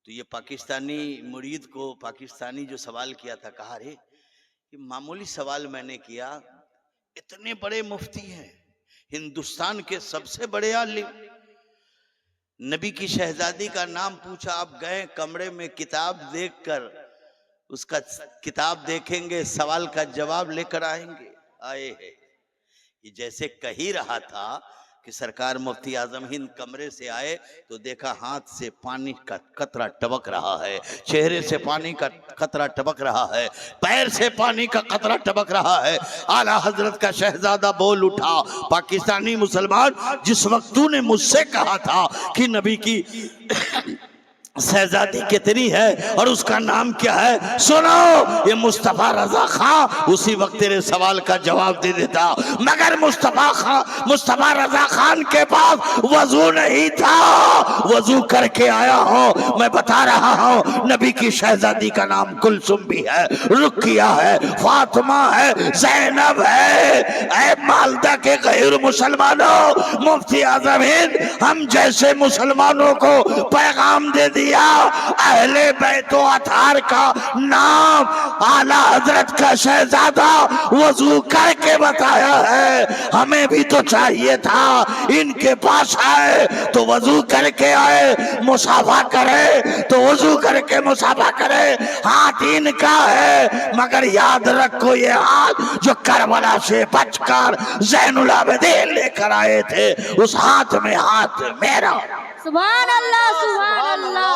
तो ये पाकिस्तानी मुरीद को पाकिस्तानी जो सवाल किया था, कहा, रे ये मामूली सवाल मैंने किया, इतने बड़े मुफ्ती हैं, हिंदुस्तान के सबसे बड़े आलिम, नबी की शहजादी का नाम पूछा, आप गए कमरे में किताब देखकर उसका किताब देखेंगे, सवाल का जवाब लेकर आएंगे। आए है ये जैसे कह ही रहा था कि सरकार मुफ्ती आजम हिंद कमरे से आए तो देखा हाथ से पानी का कतरा टपक रहा है, चेहरे से पानी का कतरा टपक रहा है, पैर से पानी का कतरा टपक रहा है। आला हजरत का शहजादा बोल उठा, पाकिस्तानी मुसलमान, जिस वक्त तूने मुझसे कहा था कि नबी की शहजादी कितनी है और उसका नाम क्या है, सुनो, ये मुस्तफा रजा खां उसी वक्त तेरे सवाल का जवाब दे देता, मगर मुस्तफा रजा खान के पास वजू नहीं था, वजू करके आया हूं। मैं बता रहा हूं, नबी की शहजादी का नाम कुलसुम भी है, रुकिया है, फातिमा है, जैनब है। ऐ मालदा के गैर मुसलमानों, मुफ्ती आजम हिंद हम जैसे मुसलमानों को पैगाम दे दिया, अहले बैत व अतार का नाम आला हजरत का शहजादा वजू करके बताया है। हमें भी तो चाहिए था, इनके पास आए तो वजू करके आए, मुसाफा करे तो वजू करके मुसाफा करे, हाथ इनका है, मगर याद रखो ये हाथ जो करबला से बचकर ज़ैनुल आबिदीन लेकर आए थे, उस हाथ में हाथ मेरा। सुभान अल्लाह, सुभान अल्लाह।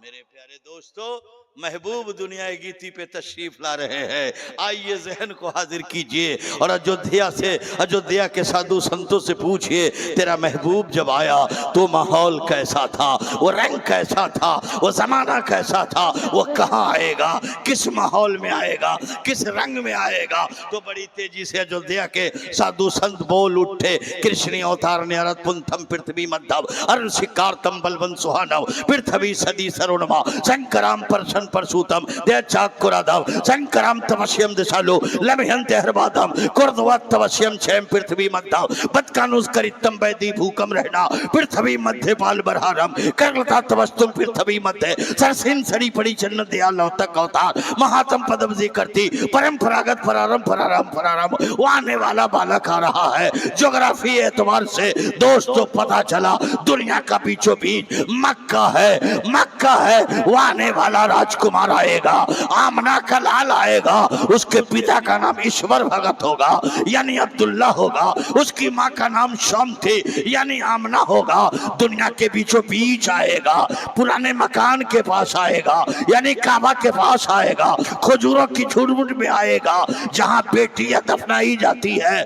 मेरे प्यारे दोस्तों, महबूब दुनिया गीती पे तशरीफ ला रहे हैं। आइए जहन को हाजिर कीजिए और अयोध्या के साधु संतों से पूछिए, तेरा महबूब जब आया तो माहौल कैसा था, वो रंग कैसा था, वो जमाना कैसा था, वो कहाँ आएगा, किस माहौल में आएगा, किस रंग में आएगा। तो बड़ी तेजी से अयोध्या के साधु संत बोल उठे, कृष्ण अवतार ने अरत पुंथम पृथ्वी मध्यम अरुण शिकारतम बलवंत सुहानव पृथ्वी सदी सरुणमा शंकराम परशन परशुतम देचाकुरादम शंकराम तवश्यम दिशालो लमहंते हरबादम कुर्दवत तवश्यम छेम पृथ्वी मध्यम बतकानुस्करितम वैदी भूकम रहना पृथ्वी मध्य पाल बरहारम करलता तवस्तुम पृथ्वी मध्य सरसिन सरी पड़ी चन्न दयाल तक अवतार महातम पदम जी करती परंपरागत फरारम वो आने वाला बालक आ रहा है। ज्योग्राफी एतबार से दोस्तों पता चला दुनिया का बीचों बीच मक्का है वो आने वाला राजकुमार आएगा, आमना का लाल आएगा, उसके पिता का नाम ईश्वर भगत होगा यानी अब्दुल्ला होगा, उसकी माँ का नाम शम थी यानी आमना होगा। दुनिया के बीचों बीच आएगा, पुराने मकान के पास आएगा यानी काबा के पास आएगा, खजूरों की झुरमुट में आएगा जहाँ बेटियां दफनाई जाती है,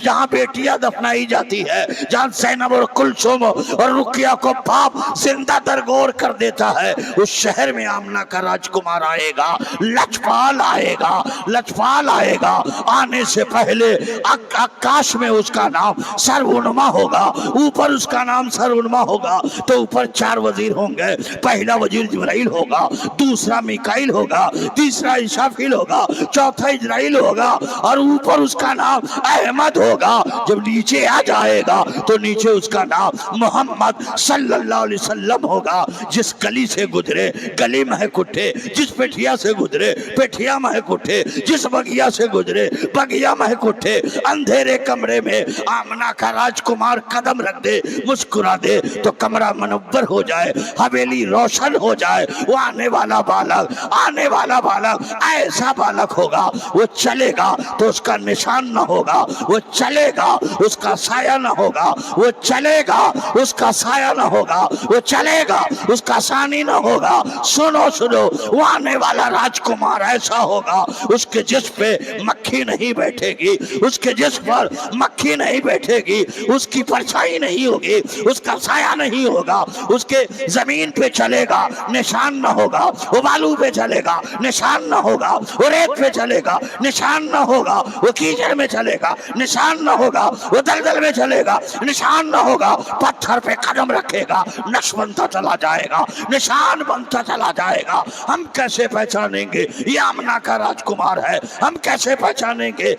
जहाँ बेटियां दफनाई जाती है, जहाँ सैनब और कुलसुम और रुकिया को बाप जिंदा दरगोर कर देता है, उस शहर में आमना का राजकुमार आएगा, लचपाल आएगा। आने से पहले आकाश में उसका नाम सर्वनुमा होगा, ऊपर उसका नाम सर्वनुमा होगा तो ऊपर 4 वजीर होंगे। पहला वजीर जिब्राइल होगा, दूसरा मिकाइल होगा, तीसरा इस्राफील होगा, चौथा इजराइल होगा और ऊपर उसका नाम अहमद होगा। जब नीचे आ जाएगा तो नीचे उसका नाम मोहम्मद सल्लल्लाहु अलैहि वसल्लम होगा। जिस गली से गुजरे गली महक उठे, जिस पेठिया से गुजरे पेठिया महक उठे, जिस बगिया से गुजरे बगिया महक उठे। अंधेरे कमरे में आमना का राजकुमार कदम रख दे, मुस्कुरा दे तो कमरा मनव्वर हो जाए, हवेली रोशन हो जाए। वो आने वाला बालक ऐसा बालक होगा, वो चलेगा तो उसका निशान न होगा, वो चलेगा उसका साया न होगा, वो चलेगा उसका साया न होगा, वो चलेगा उसका सानी न होगा। सुनो वो आने वाला राजकुमार ऐसा होगा, उसके जिस्म पे मक्खी नहीं बैठेगी, उसके जिस्म पर मक्खी नहीं बैठेगी, उसकी परछाई नहीं होगी, उसका साया नहीं होगा, उसके जमीन पे चलेगा निशान न होगा, वो बालू पे चलेगा निशान न होगा, वो रेत पे चलेगा निशान न होगा, वो कीचड़ में चलेगा निशान न होगा, वो दलदल में चलेगा निशान न होगा, पत्थर पे कदम रखेगा नक्श बनता चला जाएगा, निशान बनता चला जाएगा। हम कैसे पहचानेंगे ये आमना का राजकुमार है? हम कैसे पहचानेंगे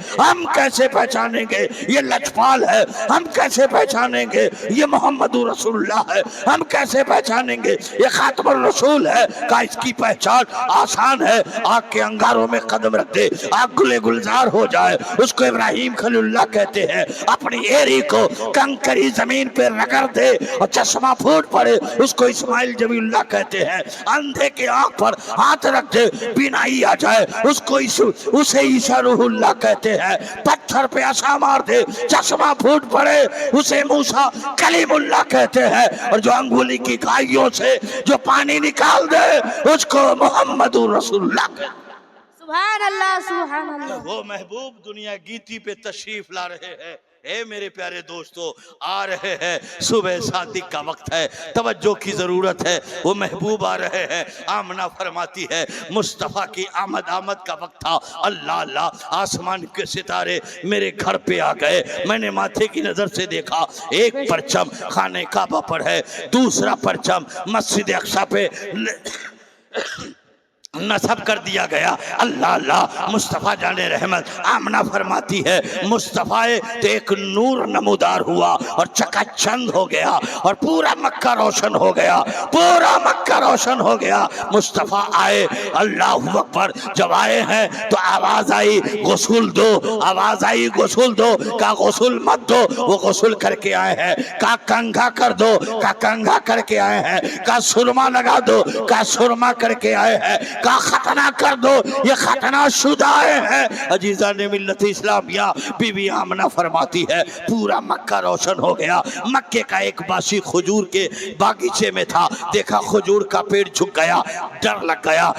ये लजपाल है? हम कैसे पहचानेंगे ये मोहम्मद रसूलुल्लाह है? हम कैसे पहचानेंगे ये खातमुर रसूल है? का इसकी पहचान आसान है, आग के अंगारों में कदम रख दे, आग गुले गुलजार हो जाए, उसको इब्राहिम खलीलुल्लाह कहते हैं। अपनी एरी को कंकरी जमीन पे रगड़ दे और चश्मा फूट पड़े, उसको इस्माइल जबीउल्लाह कहते हैं। अंधे के आंख पर हाथ रख दे, बीनाई आ जाए, उसे ईसा रूहुल्लाह कहते हैं। पत्थर पे आशा मार दे, चश्मा फूट पड़े, उसे मूसा कलीमुल्लाह कहते हैं। और जो अंगुली की खाइयों से जो पानी निकाल दे, उसको मोहम्मद रसूलुल्लाह कहते हैं। सुभान अल्लाह। वो महबूब दुनिया गीती पे तशरीफ ला रहे हैं। ए मेरे प्यारे दोस्तों, आ रहे हैं, सुबह शादी का वक्त है, तवज्जो की जरूरत है। वो महबूब आ रहे हैं। आमना फरमाती है मुस्तफ़ा की आमद का वक्त था। अल्लाह अल्लाह, आसमान के सितारे मेरे घर पे आ गए। मैंने माथे की नजर से देखा, एक परचम खाने काबा पर है, दूसरा परचम मस्जिद अक्सा पे नसब कर दिया गया। अल्लाह अल्लाह, मुस्तफ़ा जाने रहमत। आमना फरमाती है मुस्तफ़ा तो एक नूर नमूदार हुआ और चकाचंद हो गया और पूरा मक्का रोशन हो गया, पूरा मक्का रोशन हो गया। मुस्तफ़ा आए, अल्लाह अकबर। जब आए हैं तो आवाज आई गुस्ल दो, आवाज आई गुस्ल दो। का गुस्ल मत दो, वो गुस्ल करके आए हैं। का कंघा कर दो, का कंघा करके आए हैं। का सुरमा लगा दो, का सुरमा करके आए हैं। का खतना कर दो, ये खतना शुदाए हैं। अजीजा ने मिल्लत इस्लामिया बीबी आमना फरमाती है पूरा मक्का रोशन हो गया। मक्के का एक बासी खजूर के बागीचे में था, देखा खजूर का पेड़ झुक गया, डर लग गया।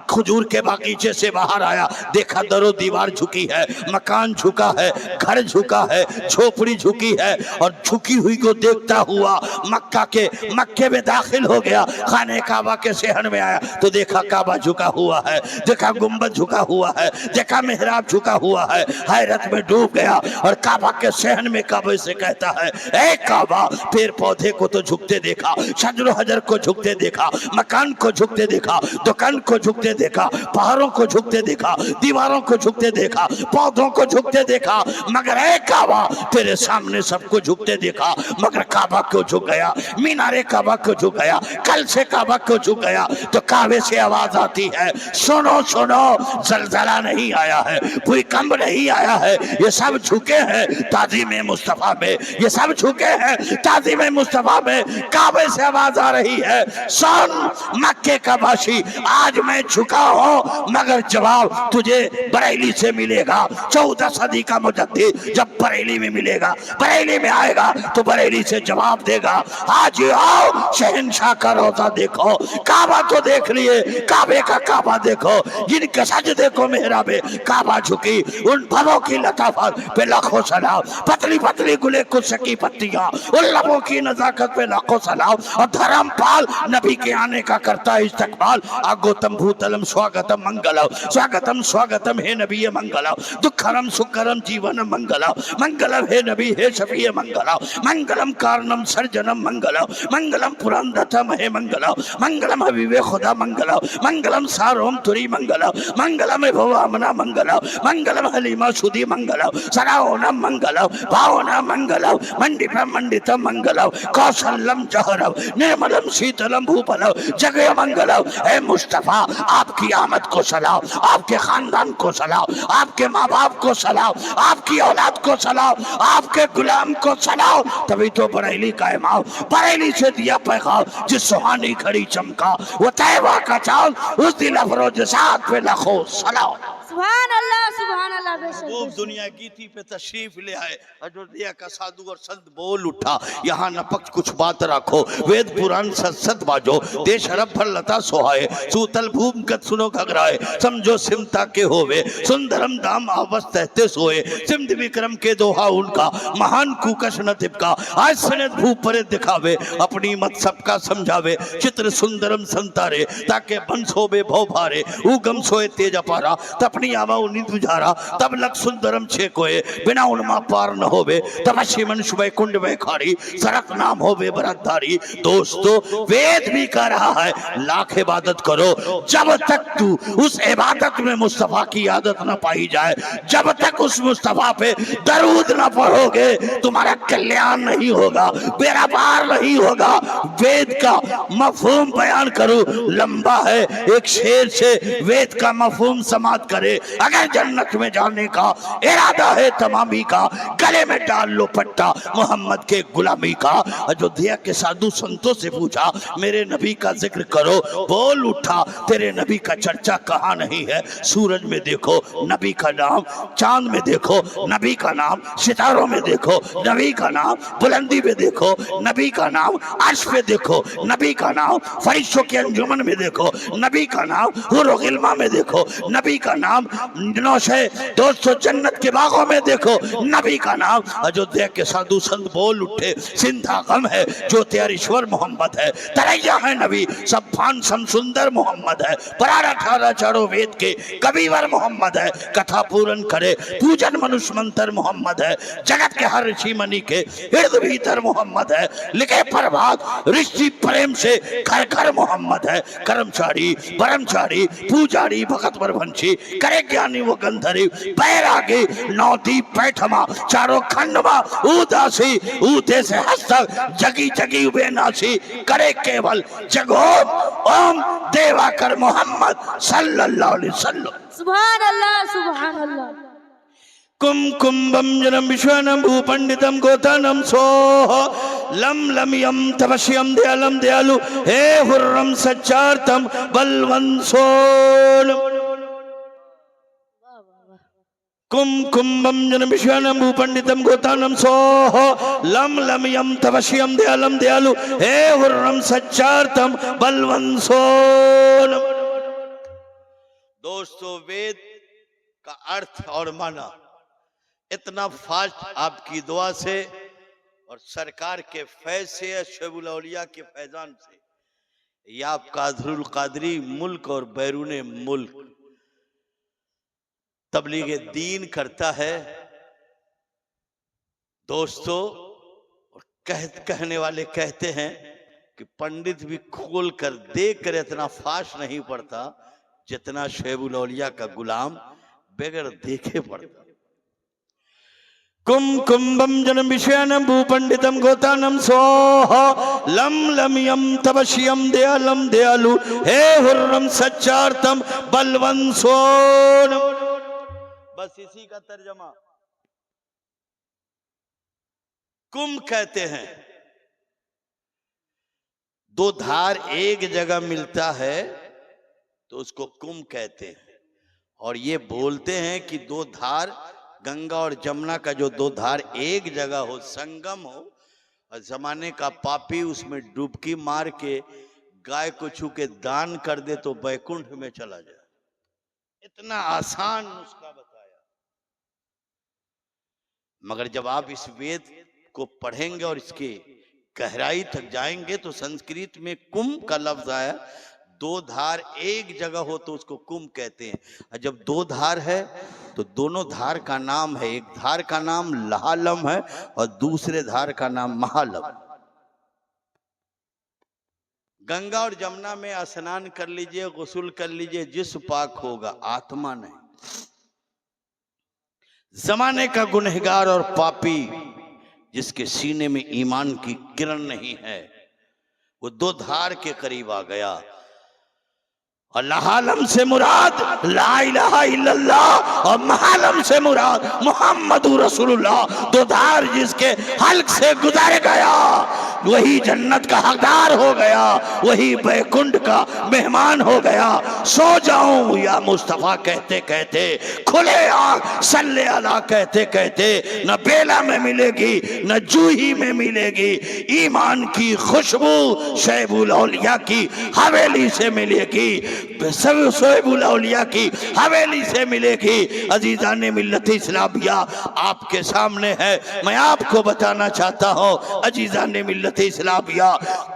खजूर के बागीचे से बाहर आया, देखा दरो दीवार झुकी है, मकान झुका है, घर झुका है, झोपड़ी झुकी है, और झुकी हुई को देखता हुआ मक्के में दाखिल हो गया। खाने काबा के शहर में आया तो देखा काबा झुका हुआ है, देखा गुंबद झुका हुआ है, देखा मेहराब झुका हुआ है, हैरत में डूब गया। और काबा के शहर में काबे से कहता है ए काबा, पेड़ पौधे को तो झुकते देखा, शजर हजर को झुकते देखा, मकान को झुकते देखा, दुकान को झुकते देखा, पहाड़ों को झुकते देखा, दीवारों को झुकते देखा, पौधों को झुकते देखा, मगर ए काबा तेरे सामने सबको झुकते देखा, मगर काबा क्यों झुक गया? मीनारे काबा क्यों झुक गया? कल से काबा क्यों झुक गया? तो काबे से आवाज आती है सुनो सुनो, जलजला नहीं आया है, भूकंप नहीं आया है, ये सब झुके हैं ताज़ीम मुस्तफा में, ये सब झुके हैं ताज़ीम मुस्तफा में। काबे से आवाज आ रही है सुन मक्के का बाशी, आज मैं झुका हूं मगर जवाब तुझे बरेली से मिलेगा। 14 सदी का मुजद्दिद जब बरेली में मिलेगा, बरेली में आएगा तो बरेली से जवाब देगा। आज आओ शहंशाह का रोजा देखो, काबा तो देख लिए, काबे का काबा देखो, जिनके सजदे को मेहराबे काबा झुकी, उन भवों की लताफत पे लाखों सलाम, पतली पतली गुले कुछ की पत्तियां, उन लबों की नजाकत पे लाखों सलाम, और धर्मपाल नबी के आने का करता है इस्तकबाल। आगोतम भूतलम स्वागतम मंगलम, स्वागतम स्वागतम हे नबी मंगलम, दुखरम सुखरम जीवन मंगलम, मंगलम हे नबी हे शफी मंगलम, मंगलम कारणम सर्जनम मंगलम, मंगलम पुरांदतम हे मंगलम, मंगलम हबीबे खुदा मंगलम, मंगलम सारोम तुरी मंगलम, मंगलम भवामना मंगलम, मंगलम हलीमा सुधी मंगलम, सराओनम मंगलम, भावना मंगलम, मंडितम मंडितम मंगलम, कौशलम जहरम, निर्मलम शीतलम भूपलम, जगह मंगलम। ए मुस्तफा आपकी आमद को सलाम, आपके खानदान को सलाम, आपके माँ बाप को सलाम, आपकी औलाद को सलाम, आपके गुलाम को सलाम। तभी तो बरेली का इमाम बरेली से दिया पैगाम, जिस सुहानी खड़ी चमका वो तैबा का चांद, उस दिन अफरोज साथ पे लाखों सलाम। सुभान अल्लाह बेशक खूब दुनिया गीती पे तशरीफ ले आए, अयोध्या का साधु और संत बोल उठा, यहाँ न पक्ष कुछ बात रखो, वेद पुराण सत बाजो, देश अरब भर लता सोहाए, सूतल भूम कत सुनो घगराए, समझो सिमता के होवे, सुंदरम दाम आवस तहते सोए, सिमध विक्रम के दोहा उनका, महान कुकश न तिपका, आज सनत भू परे दिखावे, अपनी मत सबका समझावे, चित्र सुंदरम संतारे, ताके बन सोबे भव भारे, उगम सोए तेज अपारा, तपनी आवा उन्हीं तुझारा, तब लग सुंदरम छे कोए, बिना उनमा पार न होवे, तपस्वी मनुष्य वैकुंड वैखारी, सरक नाम होवे बरतधारी। दोस्तों वेद भी कह रहा है लाख इबादत करो, जब तक तू उस इबादत में मुस्तफा की आदत न पाई जाए, जब तक उस मुस्तफा पे दरूद न पढ़ोगे तुम्हारा कल्याण नहीं होगा, बेड़ा पार नहीं होगा। वेद का मफहूम बयान करूं, लंबा है, एक शेर से वेद का मफहूम समाप्त करे। अगर जन्नत में जाने का इरादा है तमामी का, गले में डाल लो पट्टा मोहम्मद के गुलामी का। अयोध्या के साधु संतों से पूछा मेरे नबी का जिक्र करो, बोल उठा तेरे नबी का चर्चा कहाँ नहीं है। सूरज में देखो नबी का नाम, चांद में देखो नबी का नाम, सितारों में देखो नबी का नाम, बुलंदी में देखो नबी का नाम, अर्श पे देखो नबी का नाम, फरिश्तों के अंजुमन में देखो नबी का नाम, हुर और गिल्मा में देखो नबी का नाम, 200 जन्नत के बागों में देखो नबी का नाम। अयोध्या के साधु संत बोल उठे सिंधा गम है जो त्यारीश्वर मोहम्मद है, तरैया है नबी सब फान सम सुंदर मोहम्मद है, परारा ठारा चारों वेद के कबीवर मोहम्मद है, कथा पूरन करे पूजन मनुष्य मंत्र मोहम्मद है, जगत के हर ऋषि मणि के हृदय भीतर मोहम्मद है, लिखे प्रभात ऋषि प्रेम से घर घर मोहम्मद है, कर्मचारी ब्रह्मचारी पूजारी भगत वंशी करे ज्ञानी वो गंधर्व, बैरागी नौती पैठमा चारों खंडमा, उदासी ऊते से हस्तक जगी जगी बेनासी, करे केवल जगोम ओम देवाकर मोहम्मद सल्लल्लाहु अलैहि वसल्लम। सुभान अल्लाह सुभान अल्लाह। कुम कुंभम जनम विश्वनम भूपंडितम गोतानम सोह लम लम यम तपस्यम दयालम दयालु हे हुर्रम सच्चार्थम बलवंसोन। कुम कुंभम जनम विश्वनम भूपंडितम गोतानम सोह लम लम यम तपस्यम दयालम दयालु हे हुर्रम सच्चार्थम बलवंसोन। दोस्तों, वेद का अर्थ और माना इतना फास्ट आपकी दुआ से और सरकार के फैज से, शोएबुल औलिया के फैजान से, या आपका अजहरुल कादरी मुल्क और बैरूने मुल्क तबलीग दीन करता है। दोस्तों, कहने वाले कहते हैं कि पंडित भी खोल कर देख कर इतना फास्ट नहीं पढ़ता जितना शोएबुल औलिया का गुलाम बगैर देखे पढ़ता। कुम कुंभम जनम विषयनम भूपंडितम गोतानम सोह लम लम यम तपस्यम दयालम दयालु हे हुर्रम सच्चार्थम बलवंसोन। बस इसी का तर्जमा। कुंभ कहते हैं, दो धार एक जगह मिलता है तो उसको कुंभ कहते हैं। और ये बोलते हैं कि दो धार, गंगा और जमुना का जो दो धार एक जगह हो, संगम हो, और जमाने का पापी उसमें डुबकी मार के गाय को छू के दान कर दे तो बैकुंठ में चला जाए। इतना आसान नुस्खा बताया। मगर जब आप इस वेद को पढ़ेंगे और इसके गहराई तक जाएंगे तो संस्कृत में कुंभ का लफ्ज आया। दो धार एक जगह हो तो उसको कुंभ कहते हैं। और जब दो धार है तो दोनों धार का नाम है, एक धार का नाम लहालम है और दूसरे धार का नाम महालम। गंगा और जमुना में स्नान कर लीजिए, गुस्ल कर लीजिए, जिस्म पाक होगा, आत्मा नहीं। जमाने का गुनहगार और पापी जिसके सीने में ईमान की किरण नहीं है, वो दो धार के करीब आ गया। और लहालम से मुराद ला इलाहा इल्लल्लाह और महालम से मुराद मुहम्मदुर रसूलुल्लाह। दो धार जिसके हल्क से गुजर गया वही जन्नत का हकदार हो गया, वही बैकुंठ का मेहमान हो गया। सो जाऊं या मुस्तफा कहते कहते, खुले आंख सल्ले अला कहते कहते, न बेला में मिलेगी न जूही में मिलेगी। ईमान की खुशबू शोएबुल औलिया की हवेली से मिलेगी, शोएबुल औलिया की हवेली से मिलेगी। अजीजान मिल्लत इस्लामिया आपके सामने है, मैं आपको बताना चाहता हूँ अजीजान मिल्लत इस्लामिया।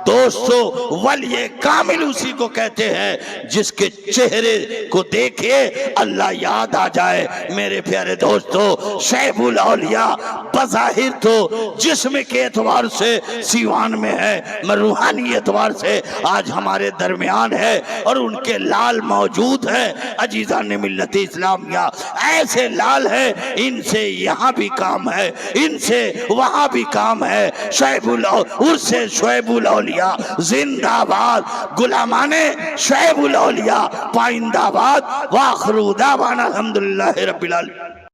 दोस्तों, वली कामिल उसी को कहते हैं जिसके चेहरे को देखे अल्लाह याद आ जाए। मेरे प्यारे दोस्तों, शोएबुल औलिया बज़ाहिर तो जिस्म के एतबार से सीवान में है, मगर रूहानी एतबार से आज हमारे दरमियान है और उनके लाल मौजूद है। अजीजान मिल्लत इस्लामिया ऐसे लाल है, इनसे यहाँ भी काम है, इनसे वहाँ भी काम है। शोएबुल उर्से शोएबुल औलिया जिंदाबाद, गुलामाने शोएबुल औलिया पाइंदाबाद। वाखिरु दावाना अल्हम्दुलिल्लाहि रब्बिल आलमीन।